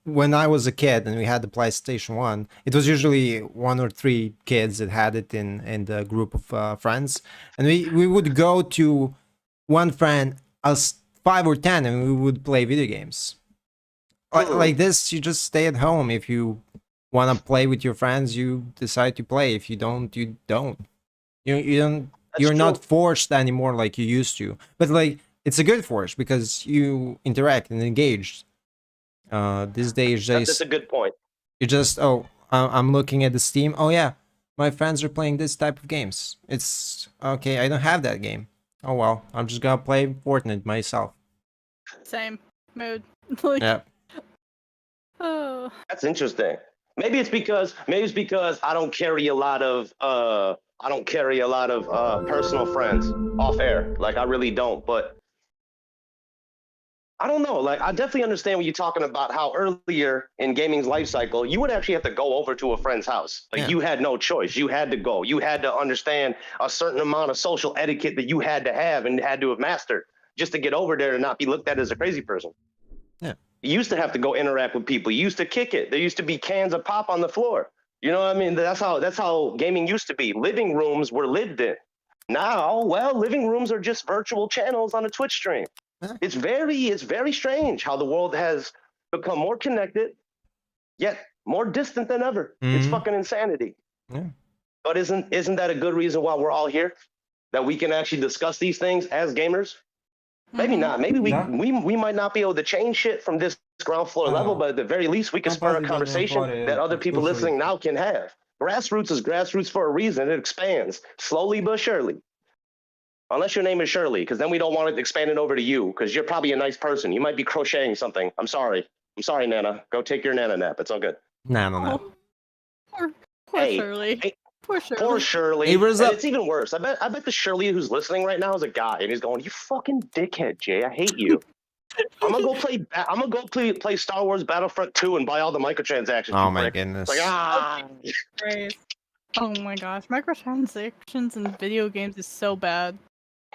when I was a kid and we had the PlayStation 1, it was usually 1 or 3 kids that had it in the group of friends, and we would go to one friend, us 5 or 10, and we would play video games. Like this, you just stay at home. If you want to play with your friends, you decide to play. If you don't, you don't. You don't. That's You're not true. forced anymore like you used to. But like, it's a good force because you interact and engage. These days, That's a good point. you just, oh, I'm looking at the Steam. Oh yeah, my friends are playing this type of games. It's okay. I don't have that game. Oh well, I'm just gonna play Fortnite myself. Same mood. Like, Yeah. oh. That's interesting. Maybe it's because I don't carry a lot of personal friends off air. Like I really don't. But I don't know. Like I definitely understand when you're talking about how earlier in gaming's life cycle, you would actually have to go over to a friend's house. Like Yeah. you had no choice. You had to go. You had to understand a certain amount of social etiquette that you had to have and had to have mastered just to get over there and not be looked at as a crazy person. Yeah. You used to have to go interact with people. You used to kick it. There used to be cans of pop on the floor. You know what I mean? That's how gaming used to be. Living rooms were lived in. Now, well, living rooms are just virtual channels on a Twitch stream. Yeah. It's very strange how the world has become more connected, yet more distant than ever. It's Mhm. fucking insanity. Yeah. But isn't that a good reason why we're all here? That we can actually discuss these things as gamers? Maybe Mhm. not. Maybe Yeah. we might not be able to change shit from this ground floor level, but at the very least, we can spur a conversation that other people listening now can have. Grassroots is grassroots for a reason. It expands slowly but surely. Unless your name is Shirley, because then we don't want it expanded over to you, because you're probably a nice person. You might be crocheting something. I'm sorry, Nana. Go take your Nana nap. It's all good. No. Oh, poor Hey, Shirley. hey, Poor Shirley. Poor Shirley. Hey, where's And up? it's even worse. I bet the Shirley who's listening right now is a guy, and he's going, "You fucking dickhead, Jay. I hate you." I'm gonna go play Star Wars Battlefront 2 and buy all the microtransactions. Oh you my prick. goodness. It's like Great. Oh my gosh, microtransactions in video games is so bad.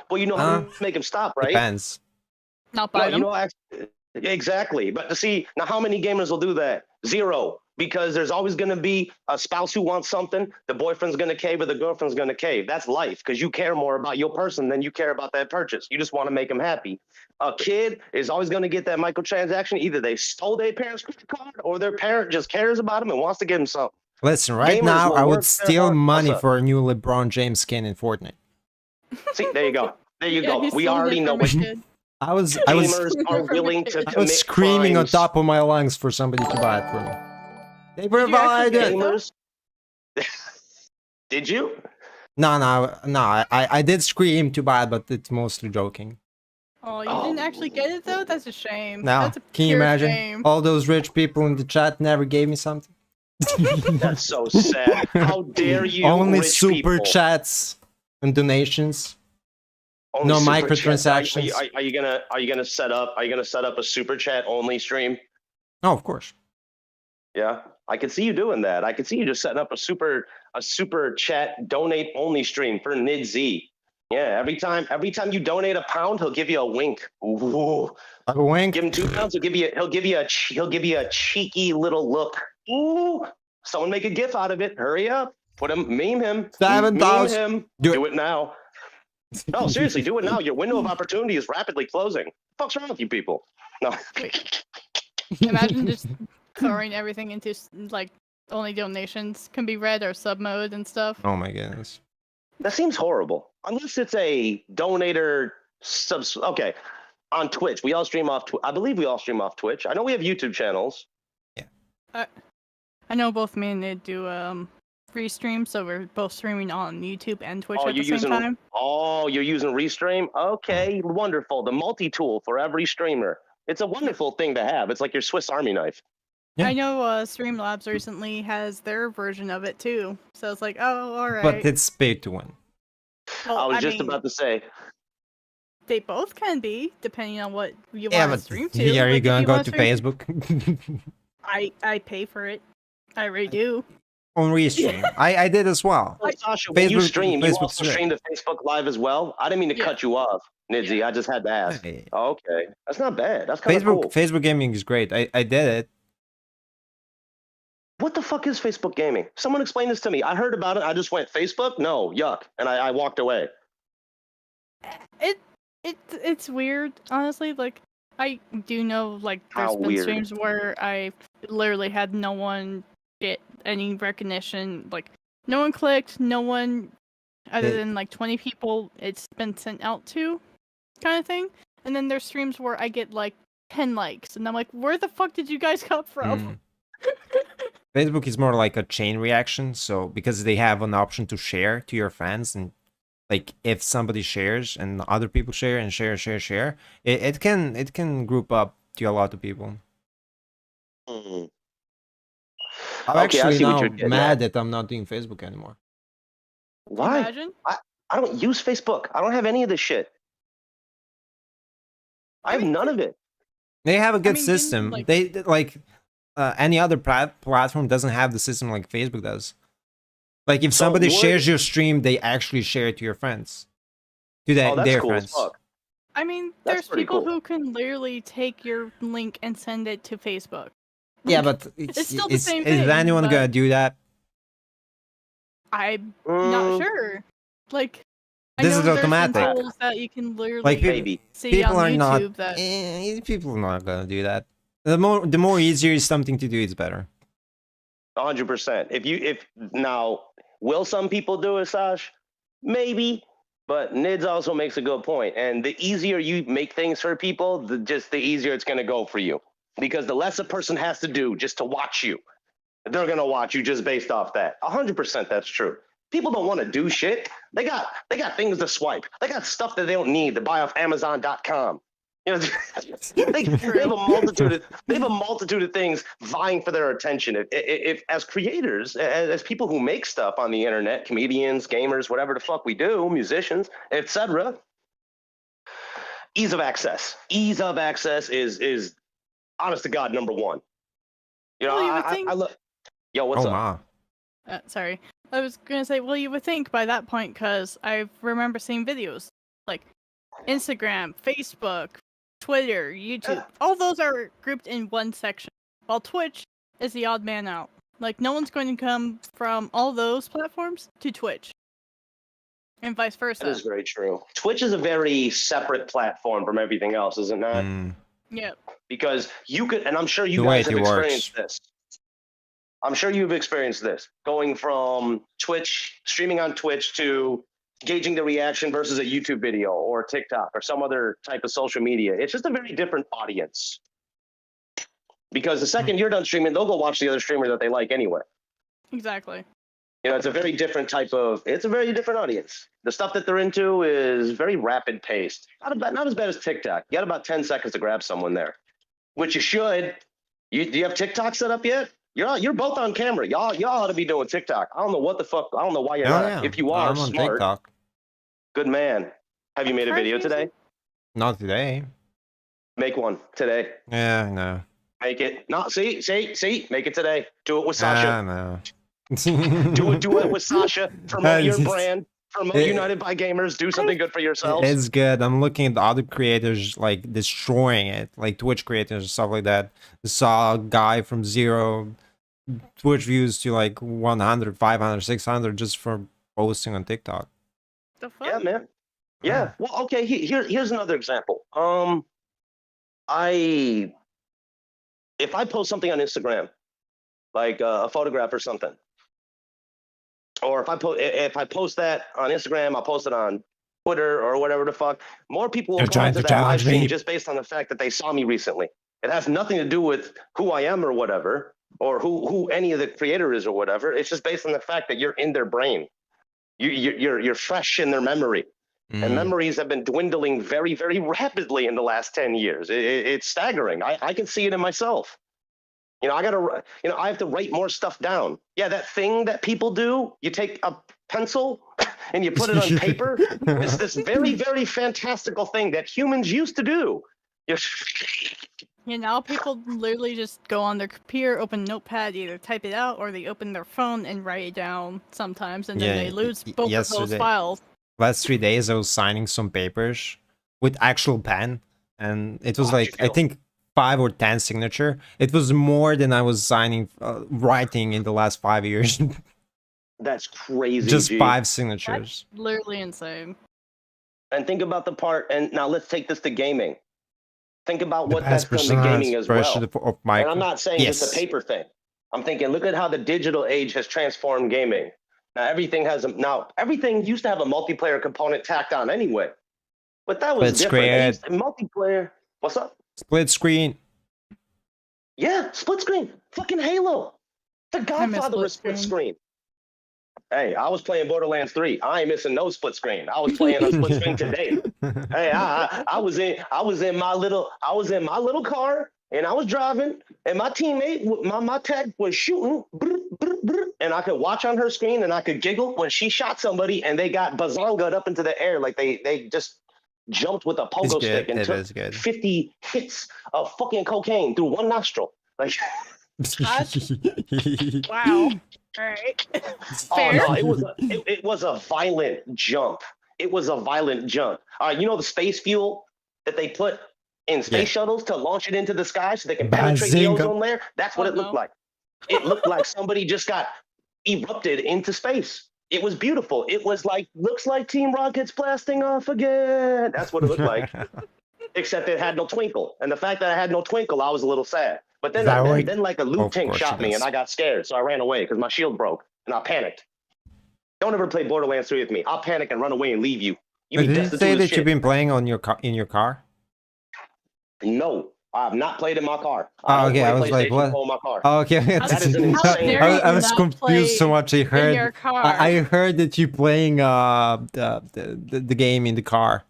Well, you know how to make him stop, right? Depends. Not No, buy you them. know exactly. But to see now, how many gamers will do that? Zero. Because there's always going to be a spouse who wants something. The boyfriend's going to cave or the girlfriend's going to cave. That's life, because you care more about your person than you care about that purchase. You just want to make them happy. A kid is always going to get that microtransaction. Either they stole their parents' credit card or their parent just cares about them and wants to give them something. Listen, right Gamers now will I work would their steal heart- money What's up? for a new LeBron James skin in Fortnite. See, there you go. There you go. he's We stealing already it know from what a kid. I was gamers are willing to I was commit screaming on crimes. top of my lungs for somebody to buy it for me. They you actually provide get it. it? Gamers. Did you? No. I did scream to buy it, but it's mostly joking. Oh, you didn't actually get it though? That's a shame. Now, That's a can you pure imagine? shame. All those rich people in the chat never gave me something. That's so sad. How dare you? Only rich super people. chats and donations. Only No super chat. So microtransactions. Are you gonna set up a super chat only stream? Oh, of course. Yeah, I can see you doing that. I can see you just setting up a super chat donate only stream for Nidz. Yeah, every time you donate £1, he'll give you a wink. Ooh. Like a wink. Give him £2, he'll give you a cheeky little look. Ooh. Someone make a gif out of it. Hurry up. Meme him. 7,000. Meme him. Do it now. No, seriously, do it now. Your window of opportunity is rapidly closing. What the fuck's wrong with you people? No. Imagine just throwing everything into like only donations can be read or sub mode and stuff. Oh my goodness. That seems horrible. Unless it's a donator Okay, on Twitch, we all stream off. I believe we all stream off Twitch. I know we have YouTube channels. I know both me and Nid do free streams, so we're both streaming on YouTube and Twitch at the same time. Oh, you're using Restream? Okay, wonderful. The multi-tool for every streamer. It's a wonderful thing to have. It's like your Swiss Army knife. Yeah. I know Streamlabs recently has their version of it too, so it's like, oh, all right. But it's pay to win. Well, I was just mean, about to say. they both can be, depending on what you Yeah, want to but stream to. are you Like, if gonna go wanna to stream- Facebook? I pay for it. I really do. On Restream. I did as well. Oh, Sasha, when you Facebook- stream, you Facebook's also great. stream to Facebook Live as well? I didn't mean to cut you off, Nidzi. Yeah. I just had to ask. Hey. Oh, okay. That's not bad. That's kind of Facebook cool. Facebook gaming is great. I did it. What the fuck is Facebook gaming? Someone explain this to me. I heard about it. I just went, Facebook? No, yuck. And I walked away. It's weird, honestly. Like, I do know, like, there's How been weird? streams where I literally had no one get any recognition. Like, no one clicked, no one, other It- than like 20 people it's been sent out to, kind of thing. And then there's streams where I get like 10 likes, and I'm like, where the fuck did you guys come from? Facebook is more like a chain reaction, so because they have an option to share to your friends, and like if somebody shares and other people share and share, it can group up to a lot of people. Hmm. I'm Okay, I actually see what now you're getting mad that I'm not doing Facebook anymore. Why? Imagine. I don't use Facebook. I don't have any of this shit. I have mean, none of it. They have a good mean, system. like- They like any other platform doesn't have the system like Facebook does. Like if So somebody what- shares your stream, they actually share it to your friends, to Oh, that's their cool friends. as fuck. I mean, That's there's pretty people cool. who can literally take your link and send it to Facebook. Yeah, Like, but it's still the same is thing, anyone but- gonna do that? I'm Mm, not sure. Like, I This know is there's been automatic. tools that you can literally Like Maybe. see people on are YouTube not. that People are not gonna do that. The more easier is something to do, it's better. 100%. If now, will some people do it, Sash? Maybe. But Nids also makes a good point. And the easier you make things for people, the easier it's going to go for you. Because the less a person has to do just to watch you, they're going to watch you just based off that. 100% that's true. People don't want to do shit. They got things to swipe. They got stuff that they don't need to buy off Amazon.com. You know, they have a multitude of things vying for their attention. If as creators, as people who make stuff on the internet, comedians, gamers, whatever the fuck we do, musicians, etc. Ease of access. Ease of access is honest to God number one. You know, Well, you would think- I look. Yo, what's Oh up? my. sorry. I was gonna say, well, you would think by that point, because I remember seeing videos like Instagram, Facebook, Twitter, YouTube. All those are grouped in one section, while Twitch is the odd man out. Like, no one's going to come from all those platforms to Twitch, and vice versa. That is very true. Twitch is a very separate platform from everything else, is it not? Yeah. Because you could, and I'm sure you The way guys have it works. experienced this. I'm sure you've experienced this, going from Twitch, streaming on Twitch, to gauging the reaction versus a YouTube video or TikTok or some other type of social media. It's just a very different audience. Because the second you're done streaming, they'll go watch the other streamer that they like anyway. Exactly. You know, it's a very different it's a very different audience. The stuff that they're into is very rapid paced. Not as bad as TikTok. You got about 10 seconds to grab someone there, which you should. Do you have TikTok set up yet? You're both on camera. Y'all ought to be doing TikTok. I don't know what the fuck. I don't know why you're not. Yeah. If you are I'm on smart, TikTok. good man. Have you made a video today? Not today. Make one today. Yeah, no. Make it. No, see. Make it today. Do it with Sasha. No. Do it with Sasha. Promote your brand. Promote United by Gamers. Do something good for yourselves. It's good. I'm looking at the other creators like destroying it, like Twitch creators and stuff like that. I saw a guy from 0 Twitch views to like 100, 500, 600 just for posting on TikTok. The fuck? Yeah, man. Yeah. Well, okay. Here's another example. If I post something on Instagram, like a photograph or something, or if I post that on Instagram, I'll post it on Twitter or whatever the fuck. More people will come to that live stream just based on the fact that they saw me recently. It has nothing to do with who I am or whatever, or who any of the creator is or whatever. It's just based on the fact that you're in their brain. You're fresh in their memory. And memories have been dwindling very, very rapidly in the last 10 years. It's staggering. I can see it in myself. I have to write more stuff down. Yeah, that thing that people do, you take a pencil and you put it on paper. It's this very, very fantastical thing that humans used to do. Now people literally just go on their computer, open Notepad, either type it out or they open their phone and write it down sometimes, and then they lose both of those files. Last 3 days, I was signing some papers with actual pen, and it was I think 5 or 10 signature. It was more than I was signing, writing in the last 5 years. That's crazy. Just 5 signatures. That's literally insane. And think about the part. And now let's take this to gaming. Think about what that's done to gaming as well. And I'm not saying it's a paper thing. I'm thinking, look at how the digital age has transformed gaming. Now everything used to have a multiplayer component tacked on anyway, but that was different. Multiplayer. What's up? Split screen. Yeah, split screen. Fucking Halo. The Godfather was split screen. Hey, I was playing Borderlands 3. I ain't missing no split screen. I was playing on split screen today. Hey, I was in my little car, and I was driving, and my teammate, my tech was shooting, and I could watch on her screen, and I could giggle when she shot somebody, and they got bazonga'd up into the air like they just jumped with a pogo stick and took 50 hits of fucking cocaine through one nostril. Like, wow. All right. Oh no, it was a violent jump. It was a violent jump. You know the space fuel that they put in space shuttles to launch it into the sky so they can penetrate the ozone layer? That's what it looked like. It looked like somebody just got erupted into space. It was beautiful. It was looks like Team Rocket's blasting off again. That's what it looked like. Except it had no twinkle. And the fact that I had no twinkle, I was a little sad. But then like a loot tank shot me and I got scared. So I ran away because my shield broke and I panicked. Don't ever play Borderlands 3 with me. I'll panic and run away and leave you. Did you say that you've been playing on in your car? No, I've not played in my car. Oh, okay, I was like, what? My car. Oh, okay. That is an insane. I was confused so much. I heard that you playing the game in the car.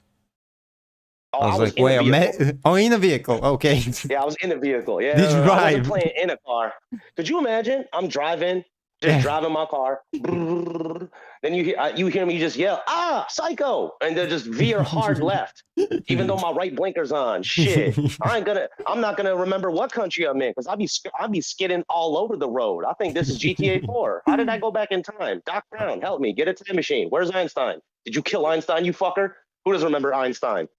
Oh, I was like, wait, in a vehicle. Okay. Yeah, I was in a vehicle. Yeah. Did you drive? I wasn't playing in a car. Could you imagine? I'm driving, driving my car. Then you hear me just yell, psycho, and then just veer hard left, even though my right blinker's on. Shit, I'm not gonna remember what country I'm in because I'll be skidding all over the road. I think this is GTA 4. How did I go back in time? Doc Brown, help me, get a time machine. Where's Einstein? Did you kill Einstein, you fucker? Who doesn't remember Einstein?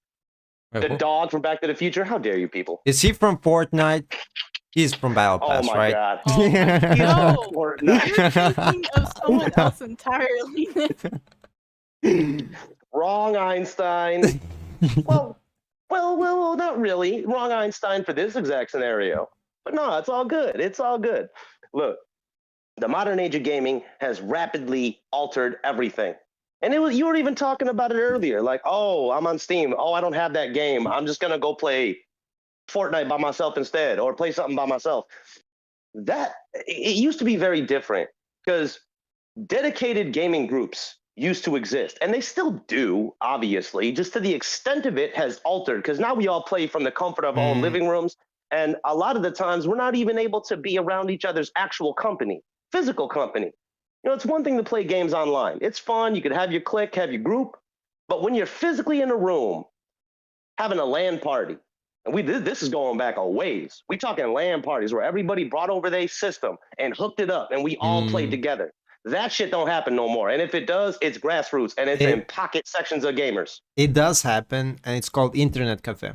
The dog from Back to the Future? How dare you people? Is he from Fortnite? He's from Battle Pass, right? God. No, you're thinking of someone else entirely. Wrong Einstein. well, not really. Wrong Einstein for this exact scenario. But no, it's all good. It's all good. Look, the modern age of gaming has rapidly altered everything. And you were even talking about it earlier, like, oh, I'm on Steam. Oh, I don't have that game. I'm just gonna go play Fortnite by myself instead, or play something by myself. It used to be very different because dedicated gaming groups used to exist, and they still do, obviously, just to the extent of it has altered because now we all play from the comfort of our own living rooms, and a lot of the times we're not even able to be around each other's actual company, physical company. You know, it's one thing to play games online. It's fun. You could have your clique, have your group. But when you're physically in a room having a LAN party, and this is going back a ways. We talking LAN parties where everybody brought over their system and hooked it up, and we all played together. That shit don't happen no more. And if it does, it's grassroots, and it's in pocket sections of gamers. It does happen, and it's called Internet Cafe.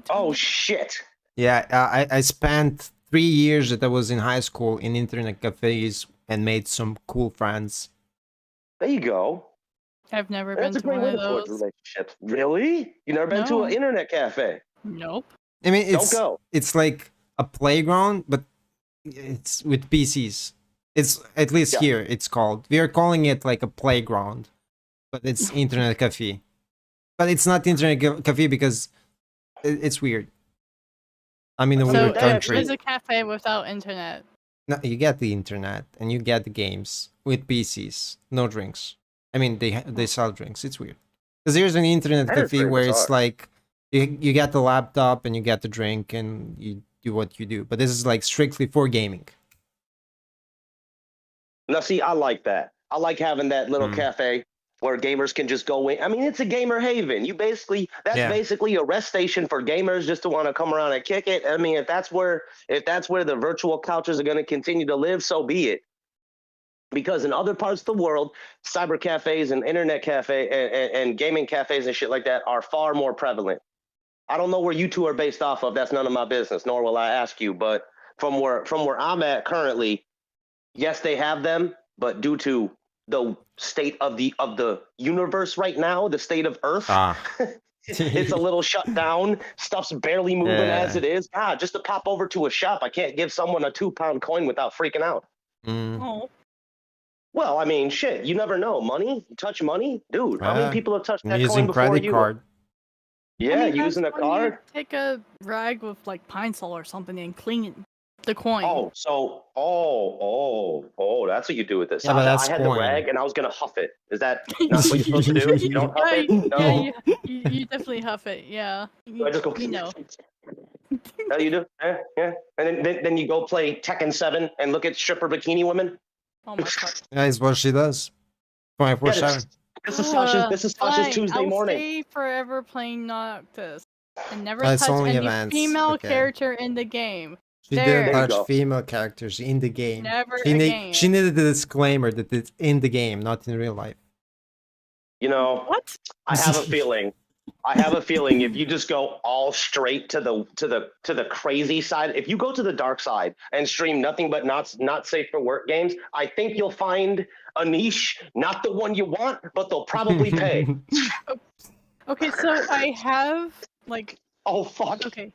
Oh shit! Yeah, I spent 3 years that I was in high school in internet cafes and made some cool friends. There you go. I've never That's been a to great one way of to forge those. relationships. Really? You never been to No. an internet cafe? Nope. I mean, Don't go. it's like a playground, but it's with PCs. It's at least Yeah. here it's called. We are calling it like a playground, but it's internet cafe. But it's not internet cafe because it's weird. I'm in a So weird that country. It's a cafe without internet. No, you get the internet and you get the games with PCs, no drinks. I mean, they sell drinks. It's weird because there's an internet That is cafe very where it's bizarre. like you get the laptop and you get the drink and you do what you do. But this is like strictly for gaming. Now, see, I like that. I like having that little Mm. cafe where gamers can just go in. I mean, it's a gamer haven. That's Yeah. basically a rest station for gamers just to want to come around and kick it. I mean, if that's where the virtual couches are going to continue to live, so be it. Because in other parts of the world, cyber cafes and internet cafe and gaming cafes and shit like that are far more prevalent. I don't know where you two are based off of. That's none of my business, nor will I ask you. But from where I'm at currently, yes, they have them, but due to the state of the universe right now, the state of Earth, it's a little shut down. Stuff's barely moving as Yeah. it is. Just to pop over to a shop, I can't give someone a 2-pound coin without freaking out. Mm. Oh. Well, I mean, shit, you never know. Money, touch money, dude. How Yeah. many people have touched that coin Using before credit you? card. Yeah, I mean, using a that's when you card. take a rag with like pine sol or something and clean the coin. Oh, so that's what you do with this. Yeah, but Sasha, that's I had coin. the rag and I was gonna huff it. Is that not what you're supposed to do? You don't huff it? No. Yeah, you definitely huff it. Yeah. I just go. You know. Oh, you do? Yeah. And then you go play Tekken 7 and look at stripper bikini women. Oh my god. Yeah, it's what she does. 24/7. This is Sasha's Fine, Tuesday I'll morning. stay forever playing Noctis and never That's touch only any events, female okay. character in the game. She There. didn't There you touch go. female characters in the game. Never She, again. she needed a disclaimer that it's in the game, not in real life. You know, What? I have a feeling. If you just go all straight to the crazy side, if you go to the dark side and stream nothing but not safe for work games, I think you'll find a niche, not the one you want, but they'll probably pay. Okay, so I have like Oh fuck. okay.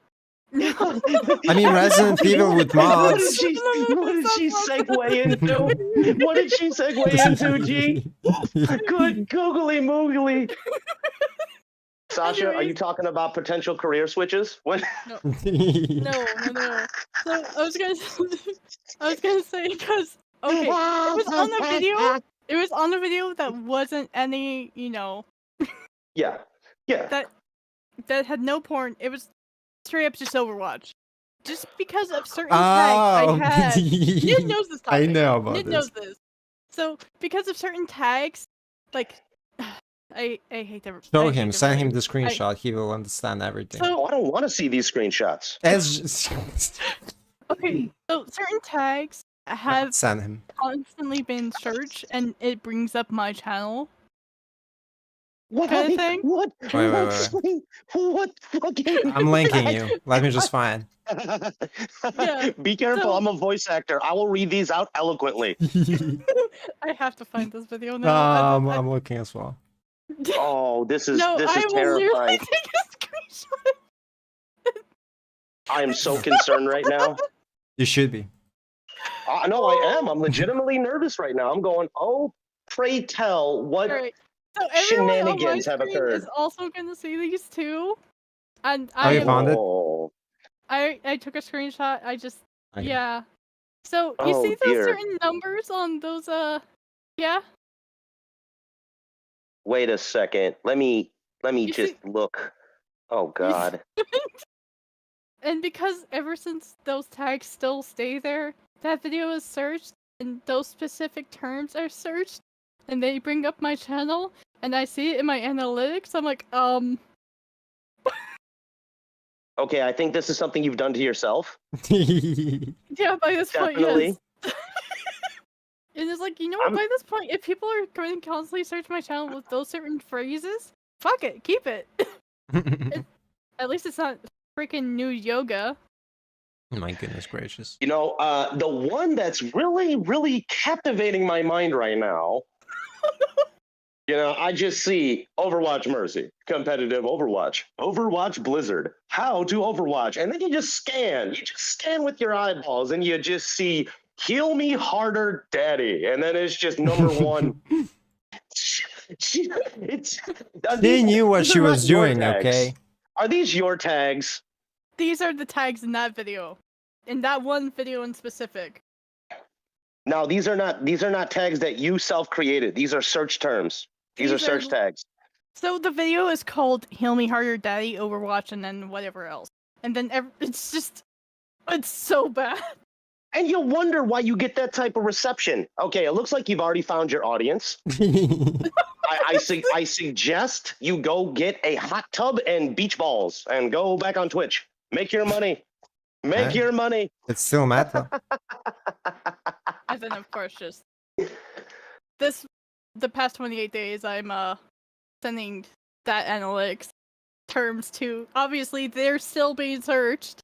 I mean, Resident Evil with What mods. did she segue into? What did she segue into, G? Good googly moogly. Sasha, are you talking about potential career switches? What? No. So I was gonna say because okay, it was on the video. It was on the video that wasn't any, Yeah. that had no porn. It was straight up just Overwatch. Just because of certain Oh. tags I had. Nid knows this topic. I know about Nid this. knows this. So because of certain tags, like I hate to Show I hate him, to send him write. the screenshot. He will understand everything. So Oh, I don't want to see these screenshots. okay, so certain tags have Send him. constantly been searched, and it brings up my channel. What? Kind of thing? What? Wait. What fucking? I'm linking you. Let me just find. Yeah, Be careful. so- I'm a voice actor. I will read these out eloquently. I have to find this video now. I'm looking as well. Oh, this is No, I will literally terrifying. take a screenshot. I am so concerned right now. You should be. No, I am. I'm legitimately nervous right now. I'm going. Oh, pray tell what? Alright, so everyone on my Shenanigans have screen occurred. is also gonna see these too. And Oh, you found it? Oh, I took a screenshot. I just Okay. yeah. So you Oh, see those dear. certain numbers on those yeah. wait a second. Let me You just look. Oh God. And because ever since those tags still stay there, that video is searched and those specific terms are searched and they bring up my channel, and I see it in my analytics, I'm like, Okay, I think this is something you've done to yourself. yeah, by this point, Definitely. yes. And it's like, you know what, by this point, if people are going to constantly search my channel with those certain phrases, fuck it, keep it. At least it's not freaking new yoga. My goodness gracious. You know, the one that's really, really captivating my mind right now. You know, I just see Overwatch Mercy, competitive Overwatch Blizzard, how to Overwatch. And then you just scan with your eyeballs and you just see Heal Me Harder Daddy. And then it's just number one. She knew what she was doing, okay? Are these your tags? These are the tags in that video. In that one video in specific. No, these are not tags that you self-created. These are search terms. These are search tags. So the video is called Heal Me Harder Daddy, Overwatch, and then whatever else. And then it's so bad. And you'll wonder why you get that type of reception. Okay, it looks like you've already found your audience. I suggest you go get a hot tub and beach balls and go back on Twitch. Make your money. Make your money. It's still meta. And then, of course, just the past 28 days, I'm sending that analytics terms to. Obviously, they're still being searched.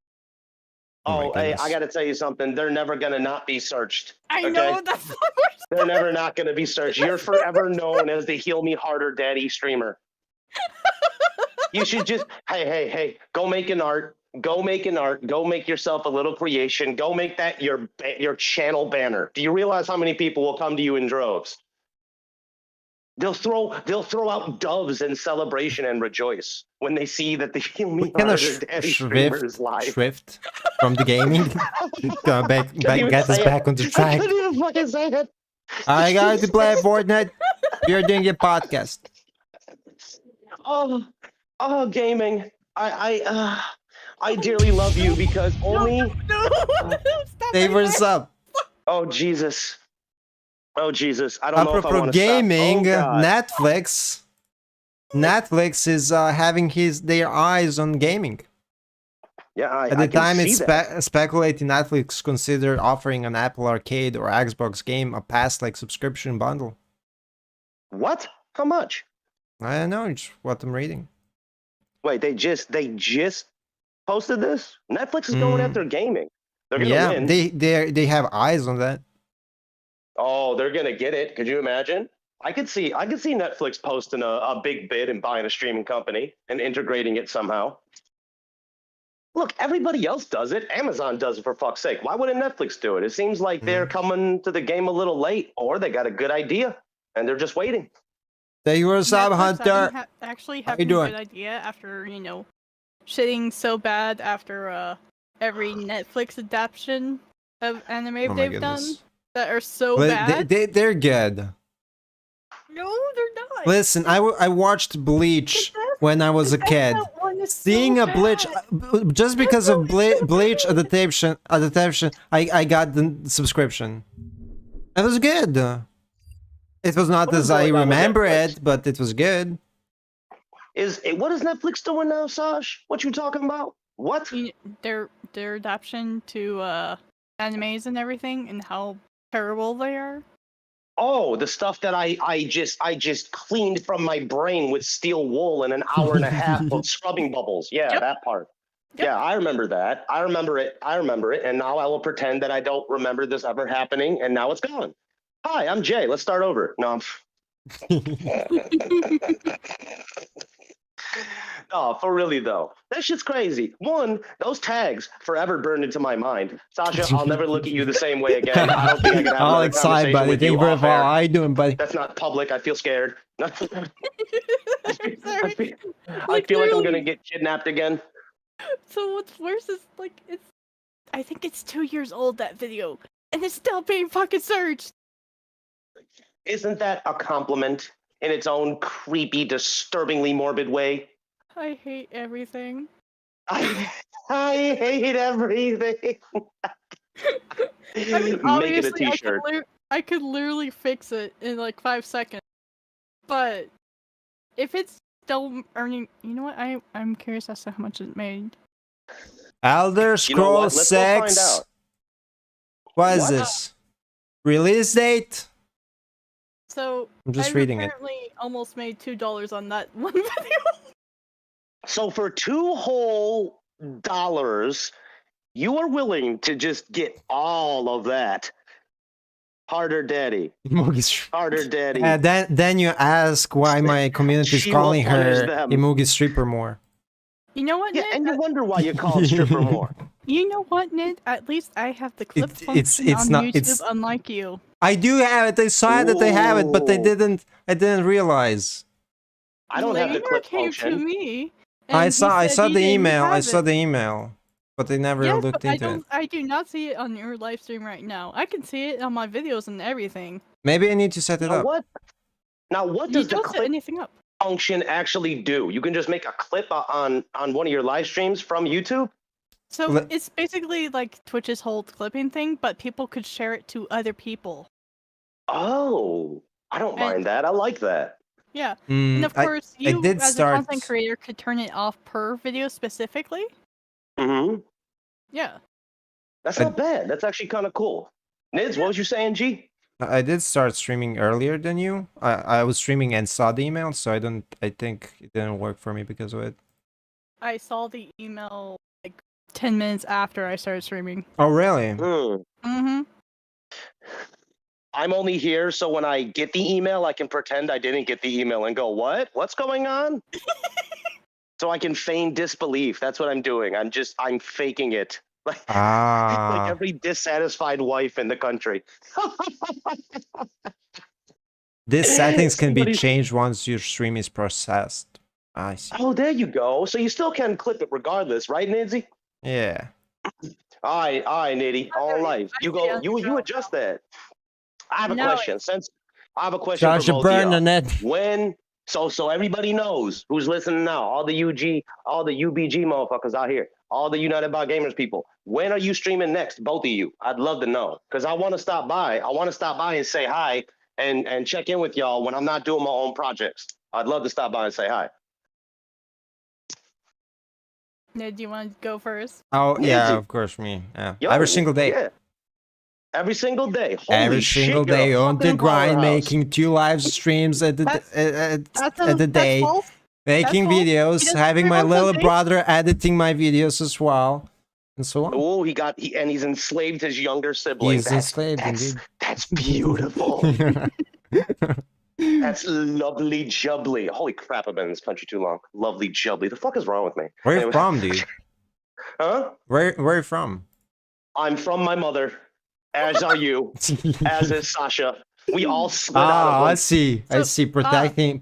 Oh, hey, I gotta tell you something. They're never gonna not be searched. I know, that's the worst. They're never not gonna be searched. You're forever known as the Heal Me Harder Daddy streamer. You should just, hey, go make an art. Go make yourself a little creation. Go make that your channel banner. Do you realize how many people will come to you in droves? They'll throw out doves in celebration and rejoice when they see that the Heal Me Harder Daddy streamer is live. Shrift from the gaming. Get us back on the track. I couldn't even fucking say it. I got to play Fortnite. You're doing a podcast. Oh, gaming. I dearly love you because only. No, Hey, what's up? Oh Jesus. I don't know if I want to gaming, stop. Oh, Netflix is having their eyes on gaming. Yeah, at the time it's speculating Netflix considered offering an Apple Arcade or Xbox game a past subscription bundle. What? How much? I don't know. It's what I'm reading. Wait, they just posted this? Netflix is going after gaming. They're gonna win. They have eyes on that. Oh, they're gonna get it. Could you imagine? I could see Netflix posting a big bid and buying a streaming company and integrating it somehow. Look, everybody else does it. Amazon does it, for fuck's sake. Why wouldn't Netflix do it? It seems like they're coming to the game a little late, or they got a good idea and they're just waiting. Thank you for sub, Hunter. Actually having a good idea after, shitting so bad after every Netflix adaptation of anime they've done that are so bad. They're good. No, they're not. Listen, I watched Bleach when I was a kid. Seeing a Bleach, just because of Bleach adaptation, I got the subscription. It was good. It was not as I remember it, but it was good. What is Netflix doing now, Sash? What you talking about? What? Their adaptation to animes and everything, and how terrible they are. Oh, the stuff that I just cleaned from my brain with steel wool in an hour and a half of scrubbing bubbles. Yeah, that part. Yep. Yeah, I remember that. I remember it. And now I will pretend that I don't remember this ever happening, and now it's gone. Hi, I'm Jay. Let's start over. No, no, for really though. That shit's crazy. One, those tags forever burned into my mind. Sasha, I'll never look at you the same way again. I don't think I can have another conversation buddy. with you off air. How you doing, buddy? That's not public. I feel scared. I feel like I'm gonna get kidnapped again. So what's worse is I think it's 2 years old, that video, and it's still being fucking searched. Isn't that a compliment in its own creepy, disturbingly morbid way? I hate everything. I hate everything. I mean, make it a t-shirt. I could literally fix it in 5 seconds, but if it's still earning, you know what? I'm curious as to how much it made. Elder You know what? Scrolls Let's go find 6. out. What is What? this? Release date? So I'm just I've reading it. apparently almost made $2 on that one video. So for $2 whole, you are willing to just get all of that. Harder daddy. Harder daddy. Then you ask why my community is She will calling punish her them. Imoogi stripper more. You know what, Yeah, Nid? and you wonder why you call stripper more. You know what, Nid? At least I have the clip It's function on not- YouTube, it's- unlike you. I do have it. I saw that they have it, but I Ooh. didn't realize. I don't have the Later clip came to function. me. I and he saw said he the didn't email. I have saw it. the email, but I never Yes, looked but into it. I do not see it on your live stream right now. I can see it on my videos and everything. Maybe I need to set it Now up. what? Now what You does the don't set clip anything up. function actually do? You can just make a clip on one of your live streams from YouTube. So Let- it's basically like Twitch's whole clipping thing, but people could share it to other people. Oh, I don't mind that. I like that. Yeah. And of course, you did as start- a content creator could turn it off per video specifically. Mm-hmm. Yeah. That's I- not bad. That's actually kind of cool. Nids, what was you saying, G? I did start streaming earlier than you. I was streaming and saw the email, so I think it didn't work for me because of it. I saw the email like 10 minutes after I started streaming. Oh really? Mm-hmm. I'm only here so when I get the email, I can pretend I didn't get the email and go, what? What's going on? So I can feign disbelief. That's what I'm doing. I'm faking it. Like Ah. every dissatisfied wife in the country. These settings can be Somebody- changed once your stream is processed. I see. Oh, there you go. So you still can clip it regardless, right, Nidsy? Yeah. All right, Nitty. All life. You go. You adjust that. I have a No, question. Since I have a question Josh, for you're both of y'all. burning it. When so everybody knows who's listening now, all the UBG motherfuckers out here, all the United by Gamers people. When are you streaming next, both of you? I'd love to know because I want to stop by. I want to stop by and say hi and check in with y'all when I'm not doing my own projects. I'd love to stop by and say hi. Ned, do you want to go first? Oh yeah, Easy. of course, me. Yeah. Yo, Every single day. Yeah. Every single day. Holy Every shit, single you're a day on the fucking grind, powerhouse. making 2 live streams at the That's day, false. making false. He videos, doesn't having stream my on little Sundays. brother editing my videos as well, and so on. Oh, he's enslaved his younger sibling. He's enslaved, that's, indeed. That's beautiful. That's lovely jubbly. Holy crap, I've been in this country too long. Lovely jubbly. The fuck is wrong with me? Where you Anyway. from, dude? Huh? Where you from? I'm from my mother, as are you, as is Sasha. We all split out Ah, of I one. see. I So, see. Protecting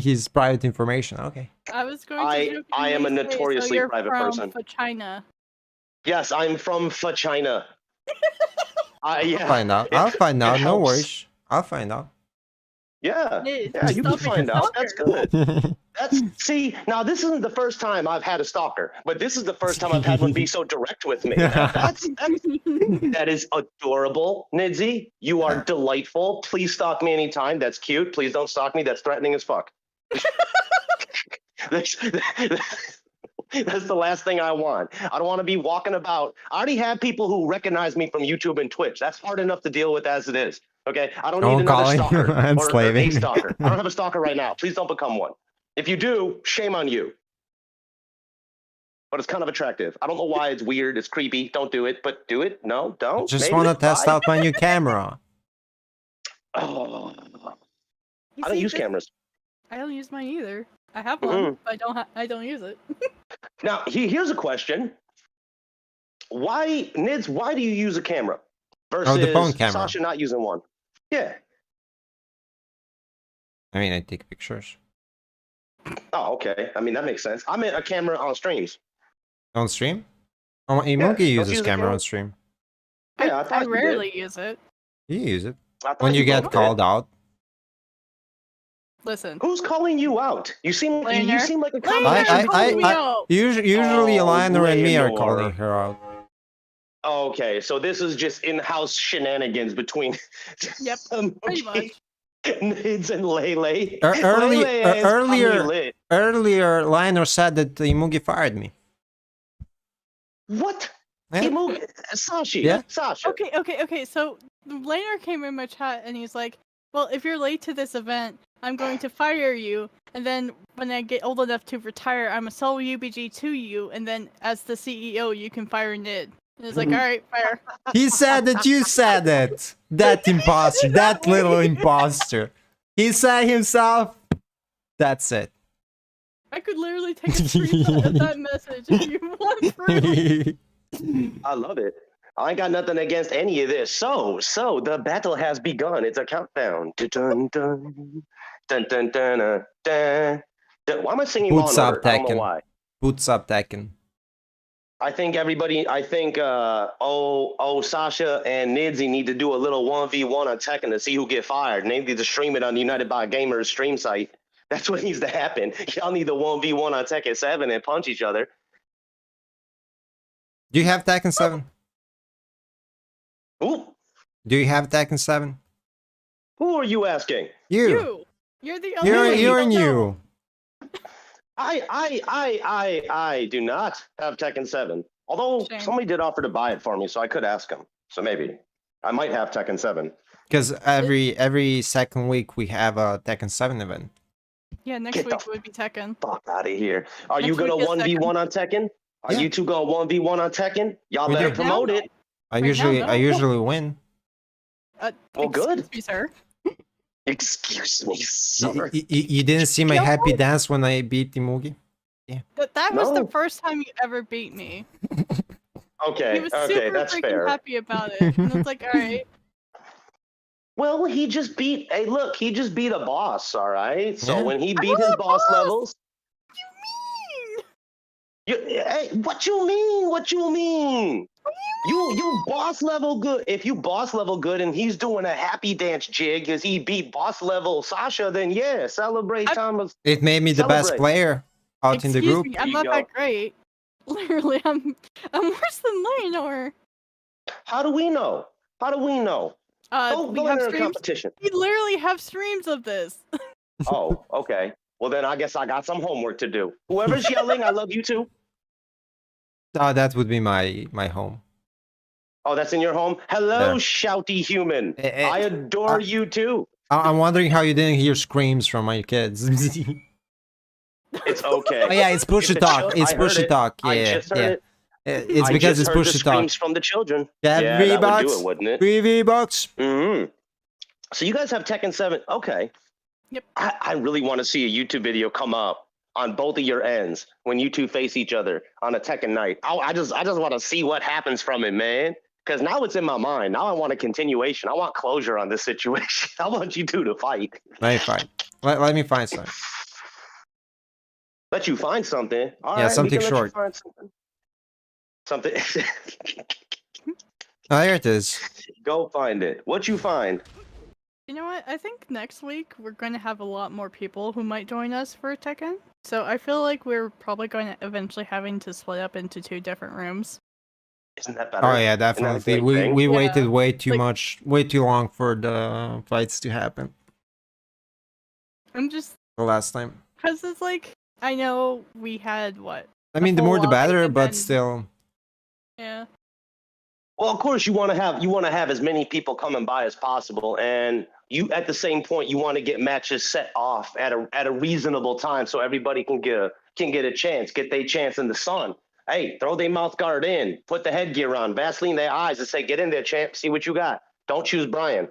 his private information. Okay. I was going to I am a jokingly say, notoriously so you're private from person. China. Yes, I'm from China. Yeah. I'll find out. I'll find It out. No helps. worries. I'll find out. Yeah. Ned, Yeah, you can stop being find a out. That's stalker. good. See, now this isn't the first time I've had a stalker, but this is the first time I've had one be so direct with me. That is adorable, Nidsy. You are delightful. Please stalk me anytime. That's cute. Please don't stalk me. That's threatening as fuck. That's the last thing I want. I don't want to be walking about. I already have people who recognize me from YouTube and Twitch. That's hard enough to deal with as it is. Okay, I don't need another calling stalker or a enslaving. stalker. I don't have a stalker right now. Please don't become one. If you do, shame on you. But it's kind of attractive. I don't know why it's weird. It's creepy. Don't do it. But do it. No, don't. Just Maybe. want to test Bye. out my new camera. Oh, You I don't see, use this- cameras. I don't use mine either. I have one, but I don't use it. Now, here's a question. Why, Nids, why do you use a camera versus the phone camera. Sasha not using one? Yeah. I mean, I take pictures Oh, okay. I mean, that makes sense. I meant a camera on streams. on stream. Oh, Imoogi don't you uses use a camera camera? on stream. Yeah, I I thought you did. rarely use it. You use it I thought when you get both did. called out. Listen. Who's calling you out? You seem you Laner. seem like a Laner, combination. I- calling me out. Usually, Oh, Lionel and me are Lainor. calling her out. Okay, so this is just in-house shenanigans between. Yep, Okay. pretty much. Nids and Lele. Early, Lele has got me earlier, lit. earlier, Lionel said that Imoogi fired me. What? Yeah. Imoogi, Sasha. Yeah. Sasha. Okay. So Laner came in my chat and he's like, "Well, if you're late to this event, I'm going to fire you. And then when I get old enough to retire, I'm gonna sell UBG to you. And then as the CEO, you can fire Nid." And it's like, "All right, fire." He said that you said it. That imposter, that little imposter. He said himself. That's it. I could literally take a screenshot of that message if you want proof. I love it. I ain't got nothing against any of this. So the battle has begun. It's a countdown. Dun dun dun dun dun dun. Why am I singing Boots Law and up, Order? I don't know Tekken. why. Boots up, Tekken. I think Sasha and Nidsy need to do a little 1v1 on Tekken to see who get fired. And they need to stream it on United by Gamers stream site. That's what needs to happen. Y'all need the 1v1 on Tekken 7 and punch each other. Do you have Tekken 7? Ooh, Do you have Tekken 7? who are you asking? You. You're the only one who You're don't know. new. I do not have Tekken 7. Although Shame. somebody did offer to buy it for me, so I could ask them. So maybe I might have Tekken 7. Because every second week we have a Tekken 7 event. Yeah, next Get the week would be Tekken. Fuck out of here. Are you Next gonna week is 1v1 on Tekken? Are Yeah. you two gonna 1v1 on Tekken? Y'all We better do. promote No. it. I Right now, usually no. win. Well, good. Excuse me, sir. Excuse me, sir. You didn't see my You know happy what? dance when I beat Imoogi? That was the No. first time you ever beat me. He Okay, was okay, super that's freaking fair. happy about it. And I was like, all right. Well, he just beat. Hey, look, he just beat a boss. All right. So Yeah. when he I'm beat not his a boss boss! levels, You hey, what you mean? What you mean? You boss level good. If you boss level good and he's doing a happy dance jig as he beat boss level Sasha, then yeah, celebrate Thomas. It made me the best Celebrate. player out in the Excuse group. me, There I'm you not go. that great. Literally, I'm worse than Leonor. How do we know? How do we know? We Go have enter a streams. competition. We literally have streams of this. Oh, okay. Well, then I guess I got some homework to do. Whoever's yelling, I love you too. Oh, that would be my home. Oh, that's in your home? Hello, Yeah. shouty human. Eh, I adore you too. I'm wondering how you didn't hear screams from my kids. It's okay. Oh yeah, it's push to If the talk. chil- It's I push heard to it. talk. I Yeah, just heard yeah. it. It's I because just it's heard push the to talk. screams from the children. Yeah, Yeah, $3, that would do it, wouldn't it? $3 Mm-hmm. So you guys have Tekken 7. Okay. Yep. I really want to see a YouTube video come up on both of your ends when you two face each other on a Tekken night. I just want to see what happens from it, man. Because now it's in my mind. Now I want a continuation. I want closure on this situation. I want you two to fight. Let me find. Let me find something. Let you find something. All Yeah, right, something we can short. Let you find something. Oh, here it is. Go find it. What you find? You know what? I think next week we're going to have a lot more people who might join us for Tekken. So I feel like we're probably going to eventually having to split up into 2 different rooms. Isn't that better? Oh yeah, Isn't that a definitely. great We thing? we Yeah. waited way too Like- much, way too long for the fights to happen I'm just the last time. because it's like I know we had what? I mean, the full more the line better, and but then- still. Yeah. Well, of course, you want to have as many people coming by as possible, and you at the same point you want to get matches set off at a reasonable time so everybody can get a chance, get their chance in the sun. Hey, throw their mouth guard in, put the headgear on, Vaseline their eyes, and say, "Get in there, champ. See what you got. Don't choose Brian."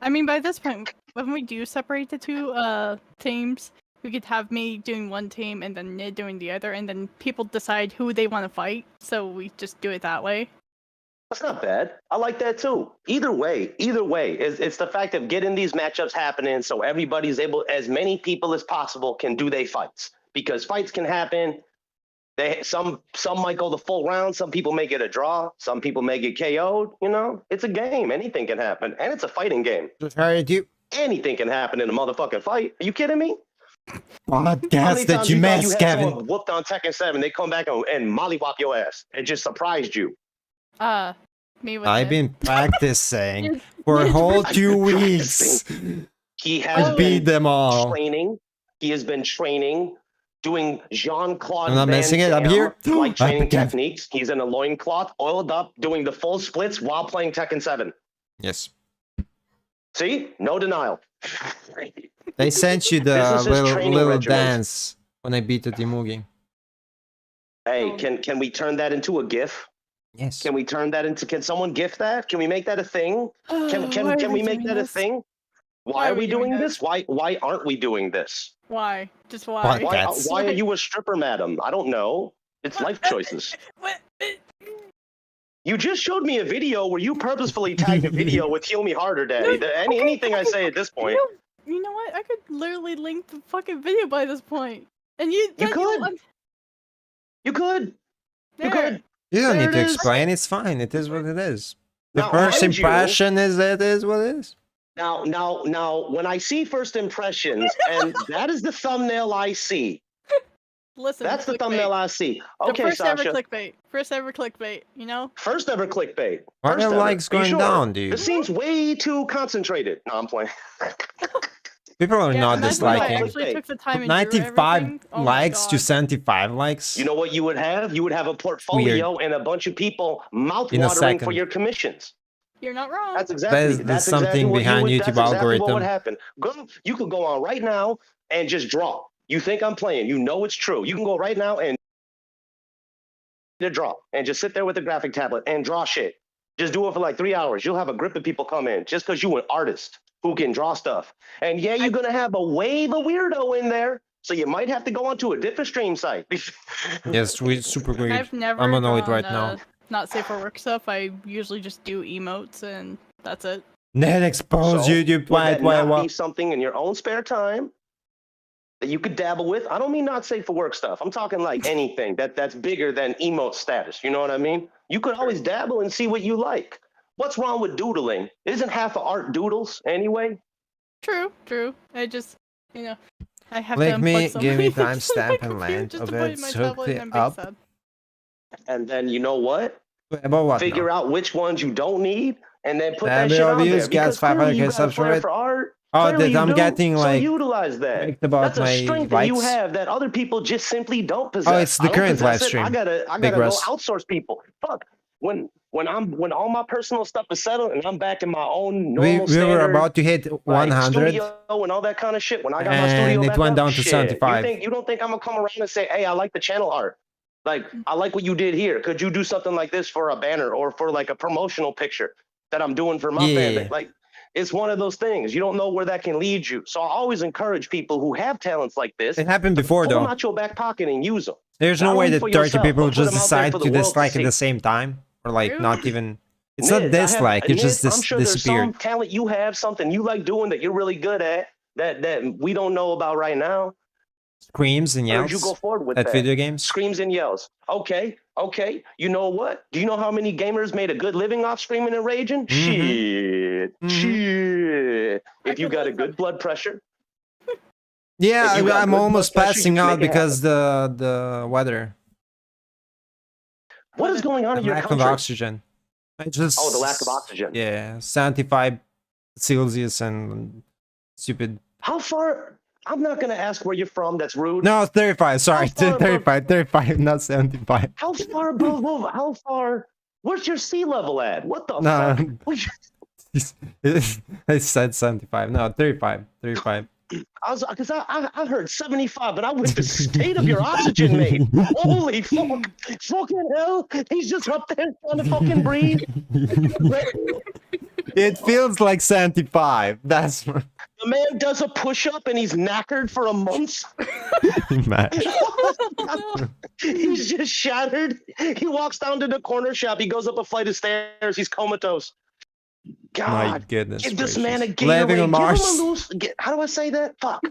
I mean, by this point, when we do separate the 2 teams, we could have me doing one team and then Nid doing the other, and then people decide who they want to fight. So we just do it that way. That's not bad. I like that too. Either way, it's the fact of getting these matchups happening so everybody's able, as many people as possible can do their fights, because fights can happen. Some might go the full round. Some people may get a draw. Some people may get KO'd. You know, it's a game. Anything can happen, and it's a fighting game. Just heard you. Anything can happen in a motherfucking fight. Are you kidding me? How many Podcast that times you thought messed, had Kevin. someone whooped on Tekken 7? They come back and mollywop your ass. It just surprised you. Me with I've Nid. been practicing for a whole 2 weeks. He has Oh, beat been them all. training. He has been training, doing Jean-Claude I'm not Van missing it. I'm Damme here. like training Okay. techniques. He's in a loincloth, oiled up, doing the full splits while playing Tekken 7. Yes. See? No denial. They sent you This the is his training little regimen. dance when I beat the Imoogi. Hey, can we turn that into a GIF? Yes. Can we turn that into? Can someone GIF that? Can we make that a thing? Can we make that a thing? Why are we doing this? Why aren't we doing this? Why? Just why? What? Why Cats. why are you a stripper, madam? I don't know. It's life choices. What? You just showed me a video where you purposefully tagged a video with "Heal Me Harder, Daddy." Anything I say at this point, You know what? I could literally link the fucking video by this point, and you You could. you could. You could. You don't There need to it is. explain. It's fine. It is what it is. The Now, first mind you- impression is it is what it is. Now, when I see first impressions, and that is the thumbnail I see. Listen, That's the clickbait. thumbnail I see. The Okay, first ever Sasha. clickbait. First ever clickbait. You know. First ever clickbait. Why First are ever. likes Are you going sure? down, dude? This seems way too concentrated. No, I'm playing. People are not imagine if I disliking. actually took the time and drew 95 everything. Oh my likes to God. 75 likes. You know what you would have? You would have a portfolio and a bunch of people mouth In a watering for second. your commissions. You're not wrong. That's exactly. There's that's something exactly what behind you would, YouTube that's exactly what algorithm. would happen. You could go on right now and just draw. You think I'm playing? You know it's true. You can go right now and draw and just sit there with the graphic tablet and draw shit. Just do it for like 3 hours. You'll have a grip of people come in just because you're an artist who can draw stuff. And yeah, you're gonna have a wave of weirdo in there. So you might have to go onto a different stream site. Yes, we super weird. I've never. I'm annoyed drawn, right now. Not safe for work stuff. I usually just do emotes and that's it. Net expose So, YouTube. Would that Why? not be something in your own spare time that you could dabble with? I don't mean not safe for work stuff. I'm talking like anything that's bigger than emote status. You know what I mean? You could always dabble and see what you like. What's wrong with doodling? Isn't half of art doodles anyway? True. I just, I have Like to me, unplug so give me many things from my timestamp and computer land just of to put it, in my hook tablet it and I'm being up. sad. And then you know what? About what? Figure out which ones you don't need, and then put Family that shit on there. reviews, guys, Because clearly 500K you got a flair subscribe. for art. Oh, Clearly you I'm do. getting So like utilize that. freaked about That's a my strength that you likes. have that other people just simply don't possess. Oh, it's the I don't current possess live it. stream. I gotta Big go Russ. outsource people. Fuck. When all my personal stuff is settled and I'm back in my own We normal were standard, about to hit like, 100. studio and all that kind of shit. When I got my And studio it back went up, down to shit, 75. You don't think I'm gonna come around and say, hey, I like the channel art. Like, I like what you did here. Could you do something like this for a banner or for like a promotional picture that I'm doing for my Yeah. fan? Like, it's one of those things. You don't know where that can lead you. So I always encourage people who have talents like this, It happened before pull them though. out your back pocket and use them. There's Not no way only that for 30 yourself, people but put just them out there decide for to the world dislike to at the see. same time. Or like True. not even... It's not Niz, dislike, it just I'm sure there's disappeared. some talent you have, something you like doing that you're really good at that we don't know about right now. Screams and Where'd you yells go forward with at that? video games. Screams and yells. Okay. You know what? Do you know how many gamers made a good living off screaming and raging? Mhm. Shit. I If you could got a live good blood pressure, Yeah, If you got I'm good almost blood pressure, you passing can out make it because the weather. what is going on The in your lack of country? oxygen. I just... Oh, the lack of oxygen. Yeah, 75 Celsius and stupid... How far? I'm not gonna ask where you're from. That's rude. No, 35, sorry. How far 35, not 75. How far above? How far? Where's your sea level at? What the No. fuck? What you- I said 75. No, 35. Because I heard 75, but I went the state of your oxygen, mate. Holy fuck! Fucking hell! He's just up there trying to fucking breathe. It feels like 75. That's The man does a push-up and he's knackered for a month. match. He's just shattered. He walks down to the corner shop. He goes up a flight of stairs. He's comatose. My God, goodness. give this man a gracious. Gatorade. Living on Give him Mars. a loose. How do I say that? Fuck.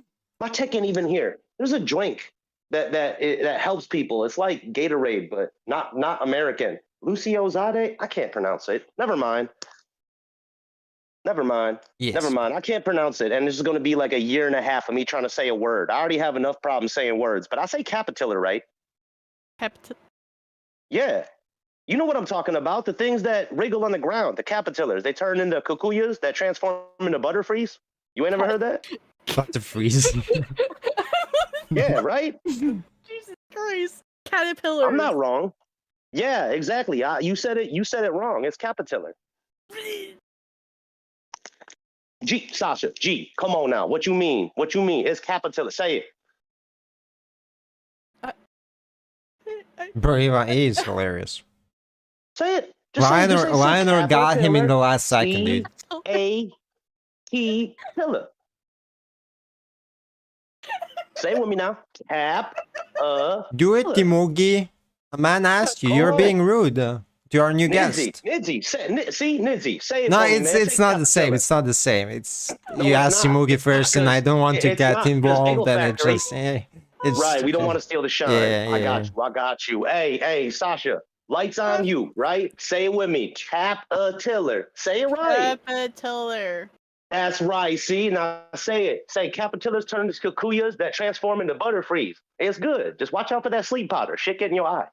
My tech ain't even here. There's a drink that helps people. It's like Gatorade, but not American. Lucio Zade? I can't pronounce it. Never mind. Yes. Never mind. I can't pronounce it. And this is going to be like a year and a half of me trying to say a word. I already have enough problems saying words, but I say caterpillar, right? Yeah. You know what I'm talking about. The things that wriggle on the ground, the caterpillars. They turn into kukuyas that transform into butterfrees. You ain't never heard that? About to freeze. Yeah, right? Jesus Christ. Caterpillar. I'm not wrong. Yeah, exactly. You said it wrong. It's caterpillar. G, Sasha, G, come on now. What you mean? What you mean? It's caterpillar. Say it. Bro, Eva is hilarious. Say it. Just say Lionor got him in the last second, dude. C-A-T pillar. Say it with me now. Cap. Do it, Imoogi. A man asked you. You're being rude to our new guest. Nidzi, see, Nidzi, say it. No, for me, it's man. not the same. It's not the same. It's No, you it's asked not. Imoogi first, and I don't want to It's get not, 'cause involved. Bagel And it Factory- just it's Right, we don't want to steal the shine. Yeah, I yeah. got you. Hey, Sasha, lights on you, right? Say it with me. Caterpillar. Say it right. Caterpillar. That's right. See, now say it. Say caterpillars turn into kikuyas that transform into butterfrees. It's good. Just watch out for that sleep powder. Shit get in your eye.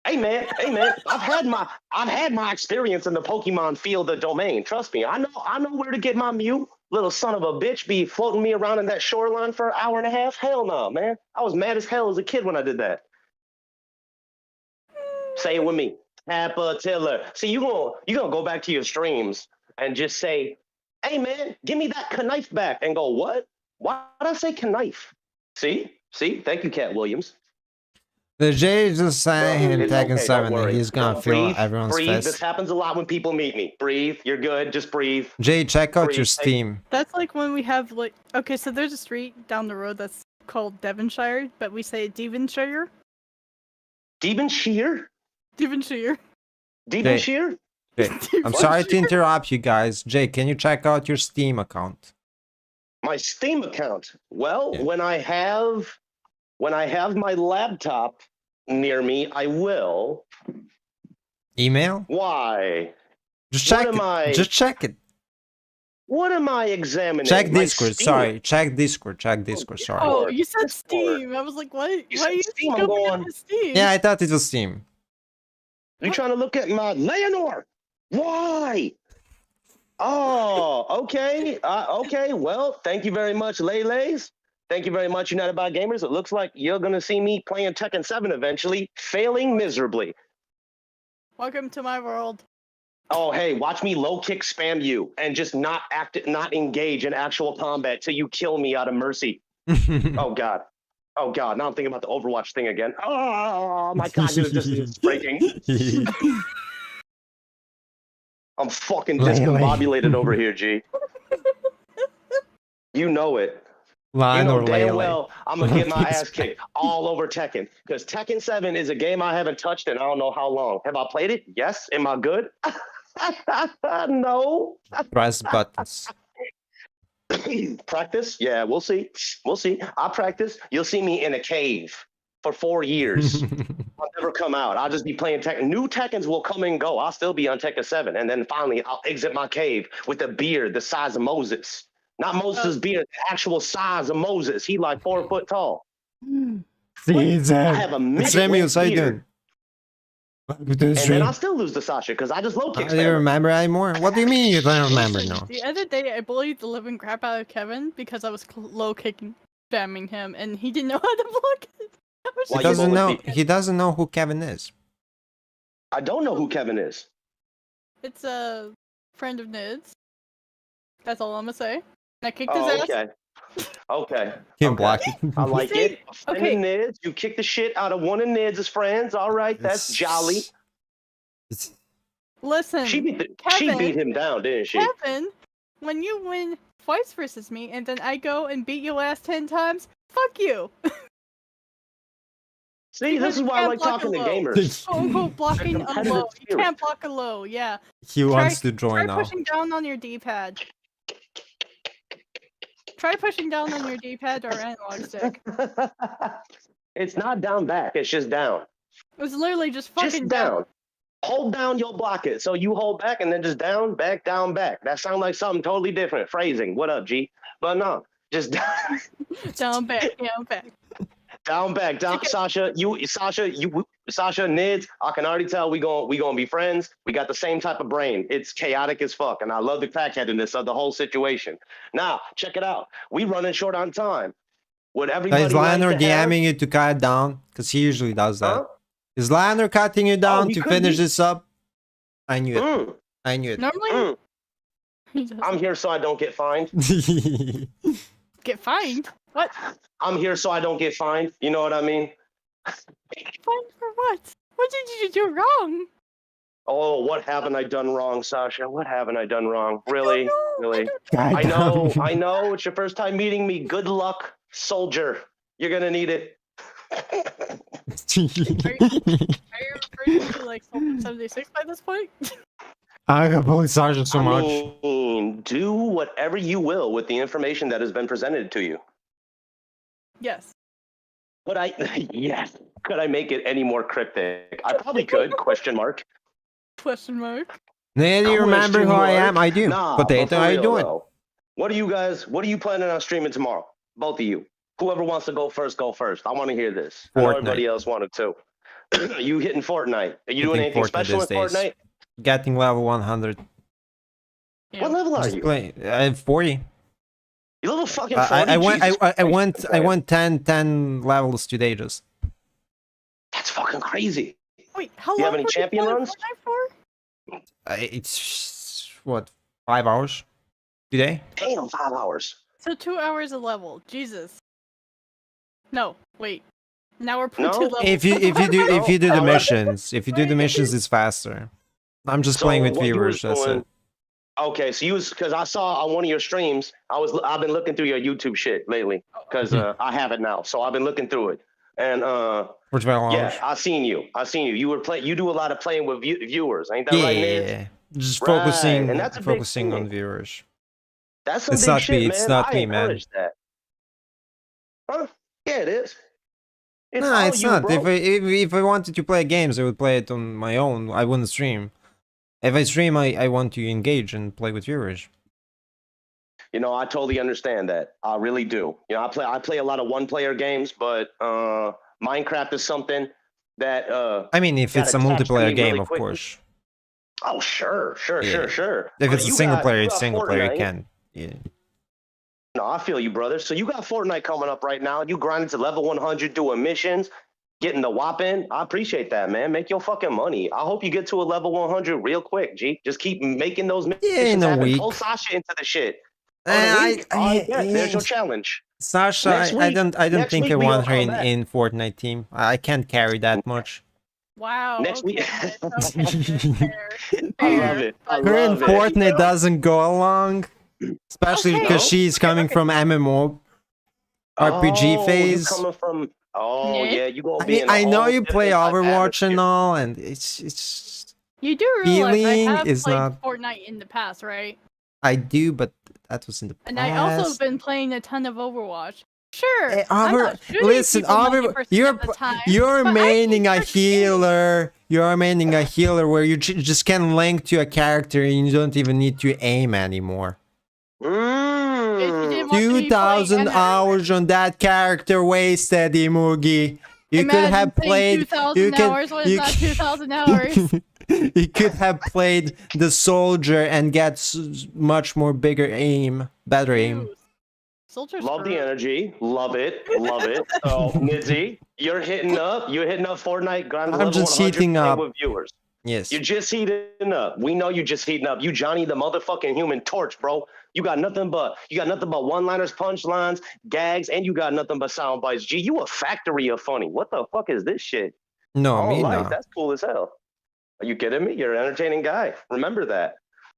Hey man, I've had my experience in the Pokemon field of domain. Trust me, I know where to get my Mew. Little son of a bitch be floating me around in that shoreline for an hour and a half. Hell no, man. I was mad as hell as a kid when I did that. Say it with me. Caterpillar. See, you gonna go back to your streams and just say, hey man, give me that knife back, and go, what? Why did I say knife? See? Thank you, Cat Williams. The J is just saying in It's Tekken okay, 7 don't that worry. he's gonna Don't feel breathe, everyone's breathe. This fist. happens a lot when people meet me. Breathe. You're good. Just breathe. Jay, check out Breathe. your Steam. That's like when we have like okay, so there's a street down the road that's called Devonshire, but we say Devonshire. Devonshire? Devonshire. Devonshire? Jay, I'm sorry to interrupt you guys. Jay, can you check out your Steam account? My Steam account. Well, Yeah. when I have my laptop near me, I will. Email? Why? Just What check am it. I- Just check it. What am I examining? Check My Discord. Steam- Sorry. Check Discord. Sorry. Oh, you said Discord. Steam. I was like, what? You Why said are you Steam, I'm scoping going- out his Steam? Yeah, I thought it was Steam. You trying to look at my Leonor? Why? Oh, okay. Okay. Well, thank you very much, Lele's. Thank you very much, United by Gamers. It looks like you're gonna see me playing Tekken 7 eventually, failing miserably. Welcome to my world. Oh, hey, watch me low kick spam you and just not engage in actual combat till you kill me out of mercy. Oh God. Oh God. Now I'm thinking about the Overwatch thing again. Oh my cognitive dissonance is breaking. I'm fucking discombobulated over here, G. You know it. You Line know or damn Lele. well I'm gonna get my ass kicked all over Tekken. Because Tekken 7 is a game I haven't touched in I don't know how long. Have I played it? Yes. Am I good? No. Press buttons. Practice? Yeah, we'll see. We'll see. I practice. You'll see me in a cave for 4 years. I'll never come out. I'll just be playing Tekken. New Tekkens will come and go. I'll still be on Tekken 7. And then finally, I'll exit my cave with a beard the size of Moses. Not Moses' beard, the actual size of Moses. He like 4 foot tall. I have a midget Samuels, how you beard. doing? Welcome to the And then stream. I'll still lose to Sasha because I just low kick Do you remember anymore? What do you mean you don't remember Listen, now? The other day, I bullied the living crap out of Kevin because I was low kicking, spamming him, and he didn't know how to block it. I was Why He you just- doesn't know. bullied me? He doesn't know who Kevin is. I don't know who Kevin is. It's a friend of Nid's. That's all I'm gonna say. I kicked his Oh, ass. okay. Okay. He Okay. blocked it. I like See? it. Friend Okay. of Nids. You kick the shit out of one of Nids' friends. All right, that's jolly. Listen, She Kevin. beat him down, didn't she? Kevin, when you win twice versus me, and then I go and beat your ass 10 times, fuck you. See, this is why I like Can't block talking to a low. gamers. Quote unquote blocking a competitive low. You spirit. can't block a low, yeah. He wants Try- to join Try now. pushing down on your D-pad. Try pushing down on your D-pad or analog stick. It's not down back. It's just down. It was literally just fucking Just down. Hold down, you'll block it. So you hold back and then just down, back, down, back. That sounds like something totally different. Phrasing. What up, G? But no, just down. Down back, down back. Down back, down. Sasha, Sasha, Nids. I can already tell we gonna be friends. We got the same type of brain. It's chaotic as fuck, and I love the crackheadedness of the whole situation. Now, check it out. We running short on time. Would everybody Is like Lionel to have? DMing you to cut it down? Because he usually does that. Huh? Is Lionel cutting you down he to could finish be. this up? I knew it. Mm, I knew it. Normally, mm. he doesn't I'm here so I don't get fined. get fined. What? I'm here so I don't get fined. You know what I mean? Fined for what? What did you do wrong? Oh, what haven't I done wrong, Sasha? What haven't I done wrong? Really? Really? God I know. It's your first time meeting me. Good luck, soldier. You're gonna need it. Are you referring to like Sultan 76 by this point? I avoid Sasha so much. mean, do whatever you will with the information that has been presented to you. Yes. But yes. Could I make it any more cryptic? I probably could. Question mark. Question mark. Now do you remember who I am? I do. Nah, Potato, but for I real, do it. though, what are you planning on streaming tomorrow? Both of you. Whoever wants to go first, go first. I want to hear this. I know Fortnite. everybody else wanted to. You hitting Fortnite? Are you doing Hitting anything Fortnite special with these days. Fortnite? Getting level 100. Yeah. What level are Just you? play. I have 40. You level fucking 40? I went. Jesus I Christ. went 10 levels today just. That's fucking crazy. Wait, how You long have any were champion playing runs? Fortnite for? It's what 5 hours today. Damn, 5 hours. So 2 hours a level. Jesus. No, wait. Now we're No? two levels. If you do the No. missions, it's faster. I'm just playing with what you viewers. was That's doing- it. Okay, so because I saw on one of your streams, I've been looking through your YouTube shit lately because I have it now, so I've been looking through it, and For 12 hours. yeah, I seen you. You do a lot of playing with viewers, ain't that right, Ned? Yeah. Just Right, focusing and that's a big focusing on thing. viewers. That's some It's big not shit, me, man. it's not I me, man. encourage that. Huh? Yeah, it is. It's No, all it's you, not. bro. If I wanted to play games, I would play it on my own. I wouldn't stream. If I stream, I want to engage and play with viewers. You know, I totally understand that. I really do. You know, I play a lot of one-player games, but Minecraft is something that I mean, if got it's a attached to me multiplayer game, really of quickly. course. Oh, sure. Yeah. If If it's a single player, it's single player. You can. Yeah. No, I feel you, brother. So you got Fortnite coming up right now. You grinding to level 100, doing missions, getting the whop in. I appreciate that, man. Make your fucking money. I hope you get to a level 100 real quick, G. Just keep making those missions in a happen. week. Pull Sasha into the shit. There's your challenge. Sasha, Next I week- don't next think week I we want her gonna in, come back. in Fortnite team. I can't carry that much. Wow. Next okay, week- fair. I love it. I Her in love it. Fortnite doesn't go along, especially Okay. because she's coming from MMO RPG Oh, phase. You coming from? Oh Yeah. yeah, you gonna I be mean, in a I know whole you play different type of Overwatch and atmosphere. all, and it's. You do realize I Feeling have is played not- Fortnite in the past, right? I do, but that was in the past. And I also have been playing a ton of Overwatch. Sure. Eh, I'm not shooting listen, people 90% you're of the time, you're but I maining keep a forgetting. healer. You're maining a healer where you just can link to a character and you don't even need to aim anymore. If you didn't Mm. want to be 2,000 playing hours on that character wasted, Imoogi. You could Imagine have playing played. 2,000 hours when it's not 2,000 hours. You could have played the soldier and get much more bigger aim, better aim. Dude, Soldiers Love the screwed. energy. Love it. Love it. So, Nidzi, you're hitting up Fortnite. Grind I'm level just 100 heating playing up. with viewers. Yes. You're just heating up. We know you're just heating up. You Johnny the motherfucking Human Torch, bro. You got nothing but one-liners, punchlines, gags, and you got nothing but sound bites. G, you a factory of funny. What the fuck is this shit? No, All me life. no. That's cool as hell. Are you kidding me? You're an entertaining guy. Remember that.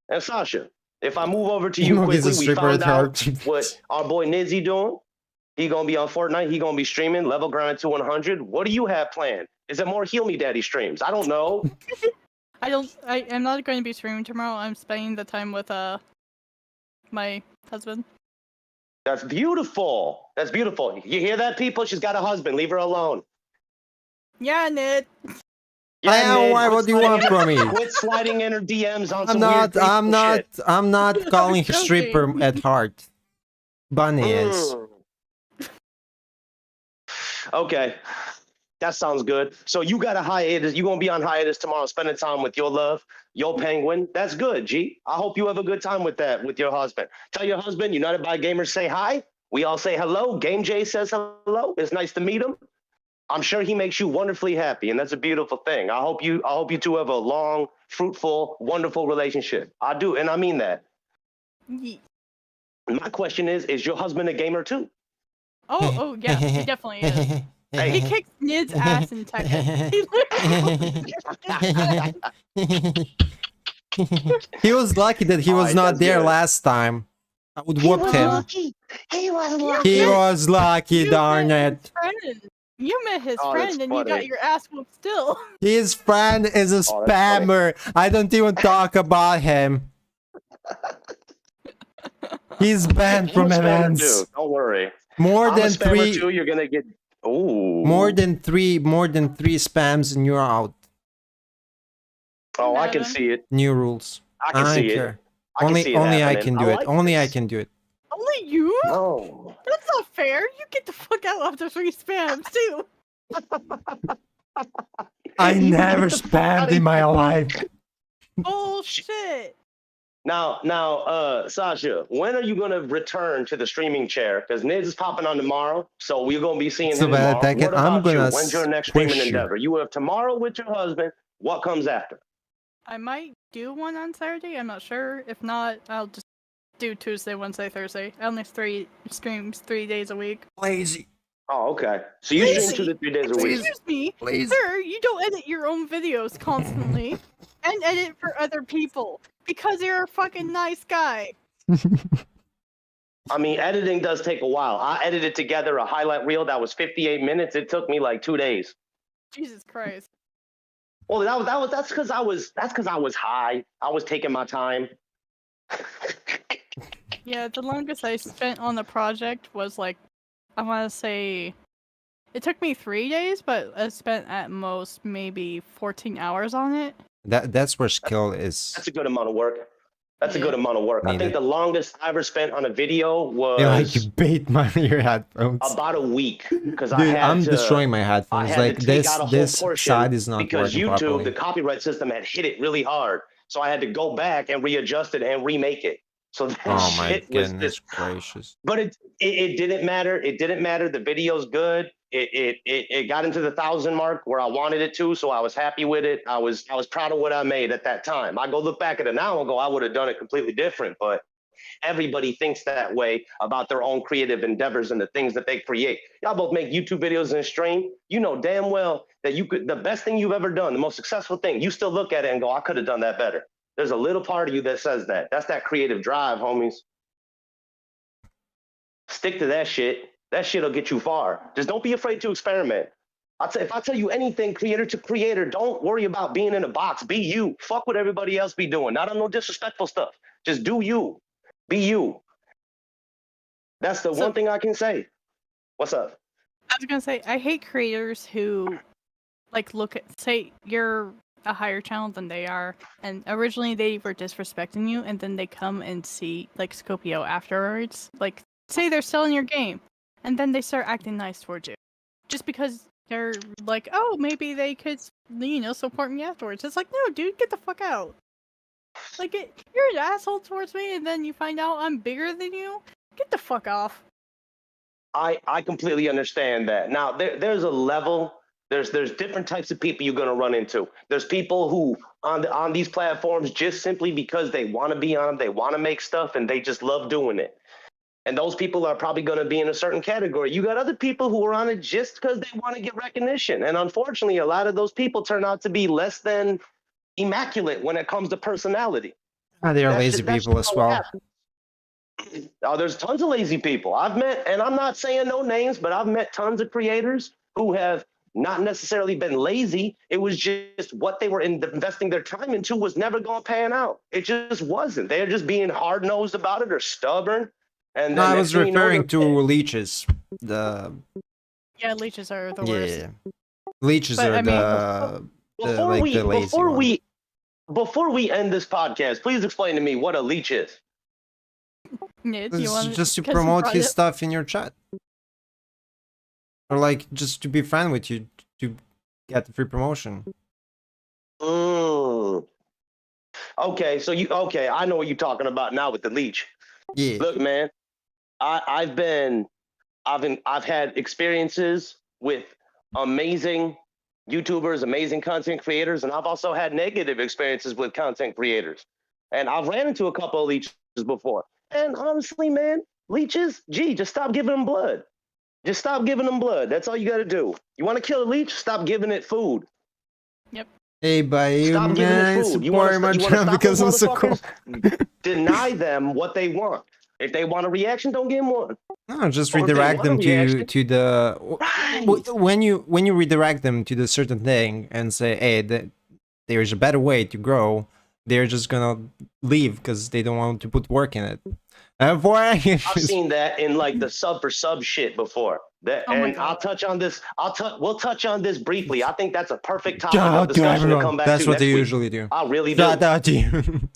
And Sasha, if I move over to you Imoogi's quickly, a we stripper found at out heart. what our boy Nidzi doing. He gonna be on Fortnite. He gonna be streaming, level grinding to 100. What do you have planned? Is it more Heal Me Daddy streams? I don't know. I am not going to be streaming tomorrow. I'm spending the time with my husband. That's beautiful. That's beautiful. You hear that, people? She's got a husband. Leave her alone. Yeah, Ned. Nid, Why? quit What do you want from me? Quit sliding in her DMs on I'm some not. weird I'm not. shit. I'm not calling her joking. stripper at heart. Bunny is. Mm. Okay. That sounds good. So you got a hiatus. You gonna be on hiatus tomorrow, spending time with your love, your penguin. That's good, G. I hope you have a good time with that, with your husband. Tell your husband, United by Gamers, say hi. We all say hello. Gamejae says hello. It's nice to meet him. I'm sure he makes you wonderfully happy, and that's a beautiful thing. I hope you two have a long, fruitful, wonderful relationship. I do, and I mean that. Ye- My question is your husband a gamer too? Oh yeah, he definitely is. He kicked Nid's ass in Tekken. He was lucky that he was Alright, not that's there good. last time. I would whoop him. lucky. He was lucky. He was lucky, darn it. You met his Oh, that's friend and you got funny. your ass whooped still. His friend is a Oh, that's funny. spammer. I don't even talk about him. He's banned from I'm a spammer events. too. Don't worry. More I'm a than spammer three. too. You're gonna get ooh. More than three spams and you're out. Oh, I can Madam. see it. New rules. I can don't see care. it. I can see it Only I happening. can do it. like Only I this. can do it. Only you? No. That's not fair. You get the fuck out after 3 spams too. I You never get the fuck outta spammed in my here. life. Bullshit. Now, Sasha, when are you gonna return to the streaming chair? Because Nids is popping on tomorrow, so we're gonna be seeing So him by the tomorrow. second, What I'm about you? gonna When's your next streaming squish you. endeavor? You have tomorrow with your husband. What comes after? I might do one on Saturday. I'm not sure. If not, I'll just do Tuesday, Wednesday, Thursday. I only have 3 streams 3 days a week. Lazy. Oh, okay. So you stream Lazy. 2 to 3 days a week. Excuse me, Lazy. sir. You don't edit your own videos constantly and edit for other people because you're a fucking nice guy. I mean, editing does take a while. I edited together a highlight reel that was 58 minutes. It took me like 2 days. Jesus Christ. Well, that's because I was high. I was taking my time. Yeah, the longest I spent on the project was like, I want to say, it took me 3 days, but I spent at most maybe 14 hours on it. That's where skill is. That's a good amount of work. That's a Yeah. good amount of work. I think Needed. the longest I ever spent on a video Feel like you was bait your headphones. about a week because I Dude, had I'm to, destroying my I headphones. had Like to take this out a whole this portion side is not because working YouTube, properly. the copyright system had hit it really hard. So I had to go back and readjust it and remake it. So that Oh my shit was goodness just gracious. but it didn't matter. It didn't matter. The video's good. It got into the 1,000 mark where I wanted it to, so I was happy with it. I was proud of what I made at that time. I go look back at it now and go, I would have done it completely different. But everybody thinks that way about their own creative endeavors and the things that they create. Y'all both make YouTube videos and stream. You know damn well that the best thing you've ever done, the most successful thing, you still look at it and go, I could have done that better. There's a little part of you that says that. That's that creative drive, homies. Stick to that shit. That shit'll get you far. Just don't be afraid to experiment. If I tell you anything, creator to creator, don't worry about being in a box. Be you. Fuck what everybody else be doing. Not on no disrespectful stuff. Just do you. Be you. That's the one thing I can say. What's up? I was gonna say, I hate creators who, like, say you're a higher channel than they are, and originally they were disrespecting you, and then they come and see, like, Scopio afterwards. Like, say they're selling your game, and then they start acting nice towards you. Just because they're like, oh, maybe they could, support me afterwards. It's like, no, dude, get the fuck out. Like, you're an asshole towards me, and then you find out I'm bigger than you? Get the fuck off. I completely understand that. Now, there's a level. There's different types of people you're going to run into. There's people who on these platforms just simply because they want to be on them, they want to make stuff, and they just love doing it. And those people are probably going to be in a certain category. You got other people who are on it just because they want to get recognition. And unfortunately, a lot of those people turn out to be less than immaculate when it comes to personality. They are That's lazy just people as how it well. happens. Oh, there's tons of lazy people. I've met, and I'm not saying no names, but I've met tons of creators who have not necessarily been lazy. It was just what they were investing their time into was never going to pan out. It just wasn't. They're just being hard-nosed about it or stubborn. And No, then I next was thing you know, referring they're to leeches. The Yeah, leeches are the worst. yeah, leeches But, are I mean, the lazy one. before we end this podcast, please explain to me what a leech is. Nid, It's you want just to 'cause you promote brought his it- stuff in your chat. or like just to be friend with you to get the free promotion. Mm. Okay, so okay, I know what you're talking about now with the leech. Yeah. Look, man, I've had experiences with amazing YouTubers, amazing content creators, and I've also had negative experiences with content creators. And I've ran into a couple of leeches before. And honestly, man, leeches, just stop giving them blood. Just stop giving them blood. That's all you got to do. You want to kill a leech? Stop giving it food. Hey, buddy, Stop giving it man, food. You want support my to channel stop because I'm those so cool. motherfuckers? Deny them what they want. If they want a reaction, don't give them one. No, just Or if they redirect want a them reaction- to the Right. when you redirect them to the certain thing and say, hey, there's a better way to grow. They're just gonna leave because they don't want to put work in it. I've seen that in like the sub for sub shit before. Oh my And God. I'll touch on this. We'll touch on this briefly. I think that's a perfect topic Shout of out to discussion to come everyone. back That's to what next they week. usually do. I really do. Shout out to you.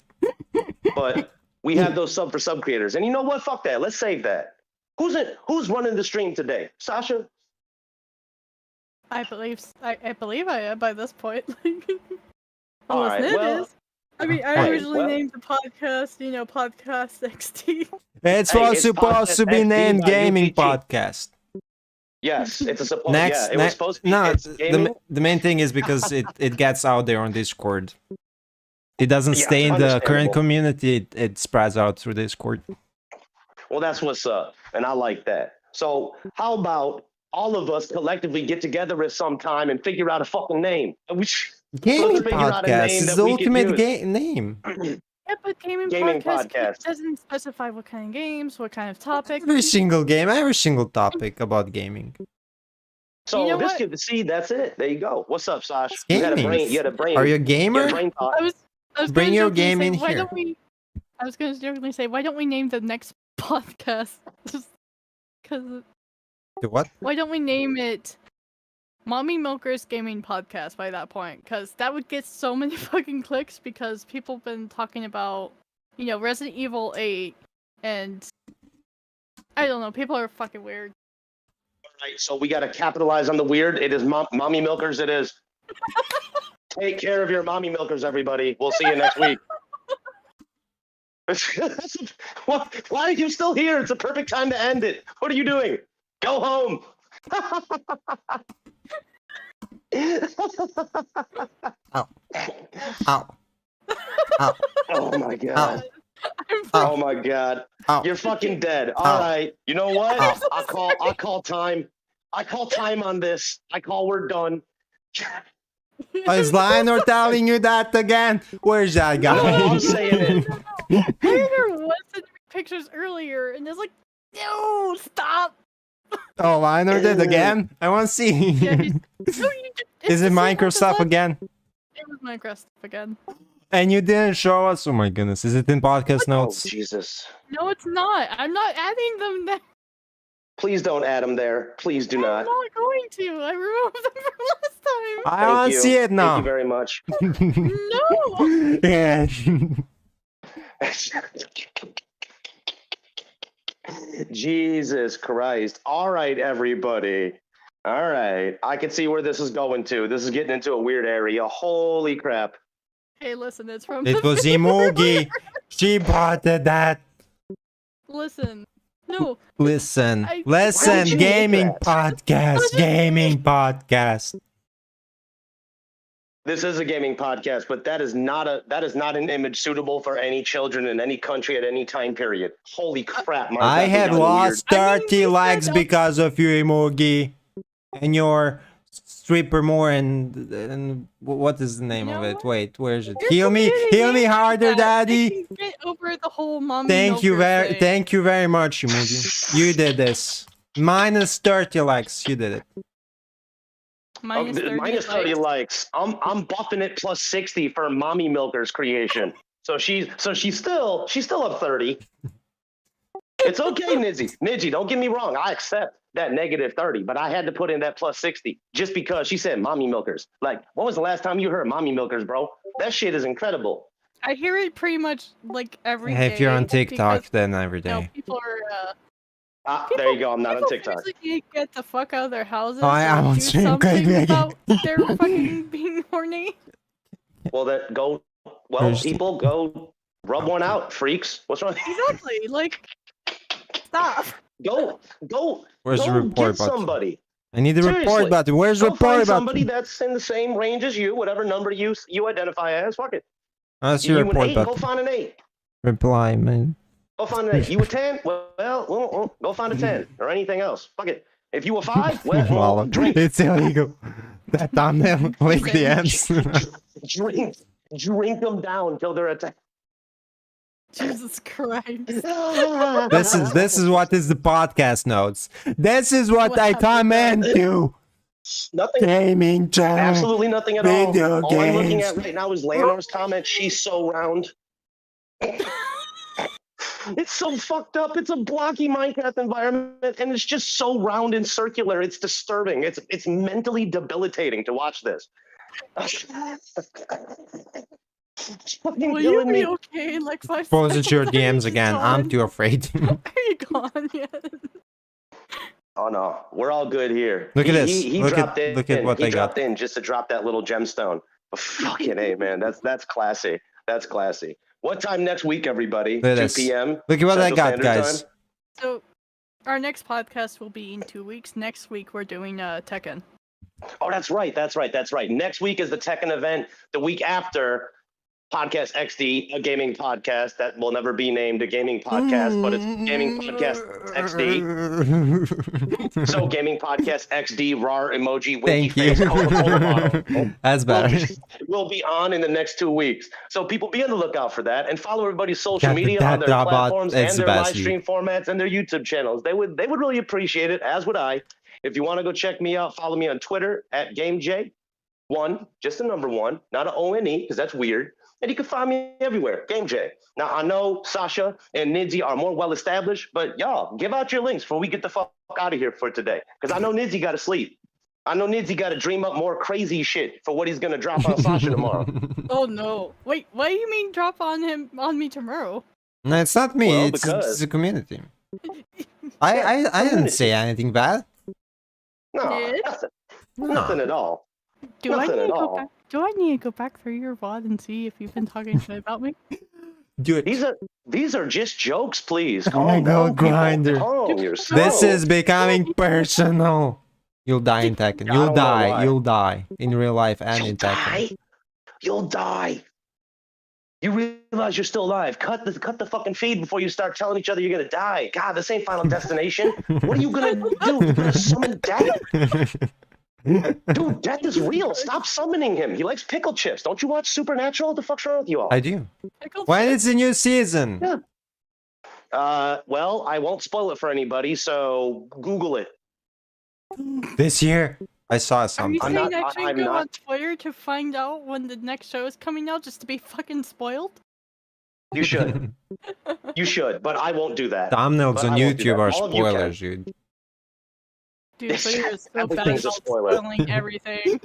But we have those sub for sub creators, and you know what? Fuck that. Let's save that. Who's running the stream today? Sasha? I believe I am by this point. All Unless right, Ned well- is. I mean, I Right, originally well- named the podcast, Podcast XT. It's Hey, supposed it's to be Podcast named by Gaming UBG. Podcast. Yes, it's a supposed. Next, Yeah, it was supposed to be. no, it's gaming. the main thing is because it gets out there on Discord. It doesn't Yeah, stay in the current understandable. community. It spreads out through Discord. Well, that's what's up, and I like that. So, how about all of us collectively get together at some time and figure out a fucking name? Gaming figure out a Podcast name is that the we could ultimate use. name. Yeah, but Gaming Gaming Podcast Podcast. doesn't specify what kind of games, what kind of topic. Every single game, every single topic about gaming. So You know this what? could see. That's it. There you go. What's up, Sash? Gaming. You had a brain. Are you a You had a gamer? brain thought. I was Bring gonna your jokingly game say, in why here. Don't we? I was gonna jokingly say, why don't we name the next podcast? Just because. The what? Why don't we name it Mommy Milker's Gaming Podcast by that point? Because that would get so many fucking clicks because people have been talking about, Resident Evil 8 and I don't know, people are fucking weird. Right. So we got to capitalize on the weird. It is mommy milkers. It is. Take care of your mommy milkers, everybody. We'll see you next week. Why are you still here? It's a perfect time to end it. What are you doing? Go home. Ow. Ow. Ow. Oh my god. I'm Oh my god. Ow. You're fucking dead. All Ow. right. You know what? Ow. I call time. I call time on this. I call we're done. Is Lionel telling you that again? Where's that I'm guy? saying it. There was sending me pictures earlier, and it's like, no, stop. Oh, Lionel did again? I want to see. Yeah, No, you Is it Minecraft stuff again? It was Minecraft stuff again. And you didn't show us? Oh my goodness. Is it in podcast Oh notes? Jesus. No, it's not. I'm not adding them now. Please don't add them there. Please do I'm not. not going to. I removed them from last time. I want to see it Thank you now. very much. No. Yeah. Jesus Christ. All right, everybody. All right. I can see where this is going to. This is getting into a weird area. Holy crap. Hey, listen, it's from It the was Imoogi. She bought that. Listen. No. Listen. Why Listen. would you Gaming make that? podcast. Gaming podcast. This is a gaming podcast, but that is not an image suitable for any children in any country at any time period. Holy crap, Mark. I that's have gotten lost I mean, 30 you likes said- because of you, Imoogi. And your stripper more and what is the name You of know it? what? Wait, where is it? Your Heal me community harder, needs that. They daddy. can Get over the whole mommy Thank you milker thing. thank you very much, Imoogi. You did this. Minus 30 likes. You did it. Minus 30. Minus 30 likes. likes. I'm buffing it plus 60 for Mommy Milker's creation. So she's still up 30. It's okay, Nidji, don't get me wrong. I accept that negative 30, but I had to put in that plus 60 just because she said Mommy Milkers. Like, when was the last time you heard Mommy Milkers, bro? That shit is incredible. I hear it pretty much like every day. If you're on TikTok, because, then every you know, day. people are There you go. I'm not on People TikTok. seriously can't get the fuck out of their houses I'm or on do stream, something Craig. about their fucking being horny. Well, then go. Well, Where's the- people go rub one out, freaks. What's wrong? Exactly. Like, stop. Go Where's the go report get button? somebody. I need the report Seriously. button. Where's the Go find report somebody button? that's in the same range as you, whatever number you identify as. Fuck it. That's You your an report 8, go button. find an 8. Reply, man. Go find an 8. You a 10? Well, go find a 10 or anything else. Fuck it. If you a 5, well, drink. It's illegal. That thumbnail, link the ends. Drink them down till they're at 10. Jesus Christ. This is what is the podcast notes. This is what I comment to. Nothing. Gaming channel. Absolutely nothing at all. Video All I'm looking games. at right now is Leonor's comment. She's so round. It's so fucked up. It's a blocky Minecraft environment, and it's just so round and circular. It's disturbing. It's mentally debilitating to watch this. Fucking Will you killing be me. okay in like 5 Pose seconds? it your Are DMs you again. gone? I'm too afraid. Are you gone yet? Oh no, we're all good here. Look at this. He Look dropped at in. what he I dropped got. in just to drop that little gemstone. Fucking A, man. That's classy. That's classy. What time next week, everybody? Look at 2 this. p.m. Look at what I Central got, Standard guys. Time? So, our next podcast will be in 2 weeks. Next week, we're doing Tekken. Oh, that's right. Next week is the Tekken event. The week after, Podcast XD, a gaming podcast that will never be named a gaming podcast, but it's Gaming Podcast XD. So Gaming Podcast XD, RAR emoji, winky Thank face, you. Coca-Cola bottle. That's better. Will be on in the next 2 weeks. So people be on the lookout for that and follow everybody's social media that on their robot, platforms it's and the their best, live stream formats and their YouTube channels. They would really appreciate it, as would I. If you want to go check me out, follow me on Twitter at Gamejae1, just the number 1, not an ONE, because that's weird. And you can find me everywhere, Gamejae. Now, I know Sasha and Nidzi are more well-established, but y'all, give out your links before we get the fuck out of here for today. Because I know Nidzi got to sleep. I know Nidzi got to dream up more crazy shit for what he's going to drop on Sasha tomorrow. Oh no! Wait, what do you mean drop on me tomorrow? No, it's not me. Well, it's because- the community. I didn't community. say anything bad. No, Did? nothing at all. Do I Nothing need at to go all. back? Do I need to go back through your VOD and see if you've been talking shit about me? Do it. These are just jokes, please. Oh Calm my God, down, people. Grinder. Calm yourself. This is becoming personal. You'll die in Tekken. I You'll don't know die. why. You'll die in real life and You'll in Tekken. die. You'll die. You realize you're still alive. Cut the fucking feed before you start telling each other you're gonna die. God, this ain't Final Destination. What are you gonna do? You're gonna summon death? Dude, death is real. Stop summoning him. He likes pickle chips. Don't you watch Supernatural? What the fuck's wrong with you all? I do. Pickled When chips? it's a new season. Yeah. Well, I won't spoil it for anybody, so Google it. This year, I saw Are something. you I'm saying not- I should I'm go not- on Twitter to find out when the next show is coming out just to be fucking spoiled? You should. You should, but I won't do that. Thumbnails But on I won't do YouTube that. are All of you can. spoilers, dude. Dude, Twitter is so bad Everything's a about spoiler. spoiling everything.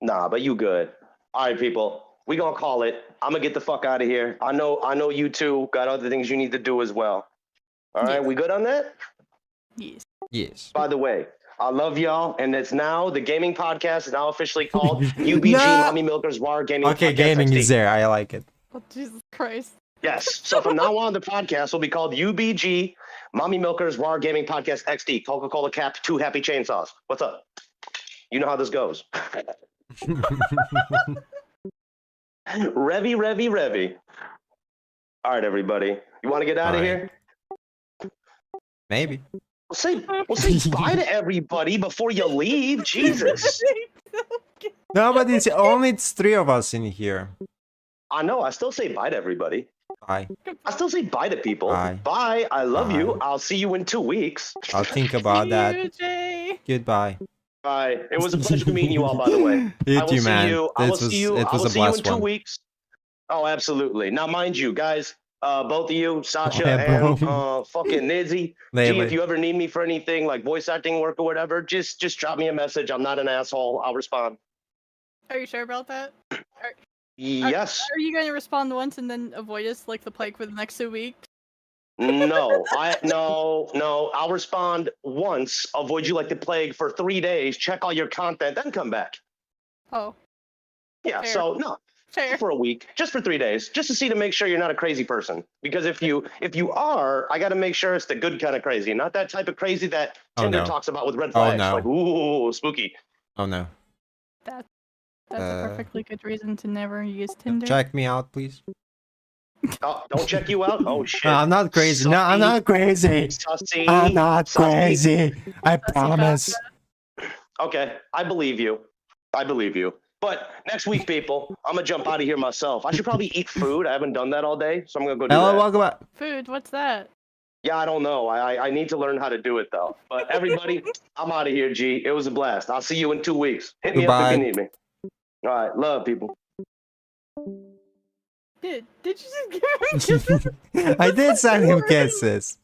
Nah, but you good. All right, people. We gonna call it. I'm gonna get the fuck out of here. I know you two got other things you need to do as well. All right, Yeah. we good on that? Yes. Yes. By the way, I love y'all, and it's now the gaming podcast is now officially called UBG No! Mommy Milkers War Gaming. Okay, Podcast gaming XD. is there. I like it. Oh, Jesus Christ. Yes. So from now on, the podcast will be called UBG Mommy Milkers War Gaming Podcast XD. Coca-Cola capped 2 happy chainsaws. What's up? You know how this goes. Revy. All right, everybody. You want to get out of Fine. here? Maybe. We'll say bye to everybody before you leave. Jesus. No, but it's 3 of us in here. I know. I still say bye to everybody. Bye. I still say bye to people. Bye. Bye. I love you. Bye. I'll see you in 2 weeks. I'll think about that. Jay. Goodbye. Bye. It was a pleasure meeting you all, by the way. You I will too, see man. you. I will It see you. I was will a see you in blast 2 one. weeks. Oh, absolutely. Now, mind you, guys, both of you, Sasha Yeah, and bro. fucking Nidzi. Lately. If you ever need me for anything like voice acting work or whatever, just drop me a message. I'm not an asshole. I'll respond. Are you sure about that? Yes. Are you going to respond once and then avoid us like the plague for the next 2 weeks? No, no. I'll respond once, avoid you like the plague for 3 days, check all your content, then come back. Oh, Yeah, Fair. so no, fair. for a week, just for 3 days, just to see to make sure you're not a crazy person. Because if you are, I got to make sure it's the good kind of crazy, not that type of crazy that Oh, Tinder no. talks about with red Oh, flags. no. Like, ooh, spooky. Oh no. That's a Uh, perfectly good reason to never use Tinder. Check me out, please. Oh, don't check you out. Oh shit. No, I'm not crazy. No, I'm not crazy. Sussy. I'm not Sussy. crazy. I Sussy promise. Okay, I believe you. I believe you. But next week, people, I'm gonna jump out of here myself. I should probably eat food. I haven't done that all day, so I'm gonna go do Hello, that. welcome back. Food, what's that? Yeah, I don't know. I need to learn how to do it though. But everybody, I'm out of here, G. It was a blast. I'll see you in 2 weeks. Hit me up if Goodbye. you need me. All right, love people. Did you just give him kisses? I did send him kisses.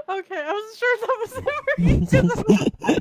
Okay, I wasn't sure if that was him or you.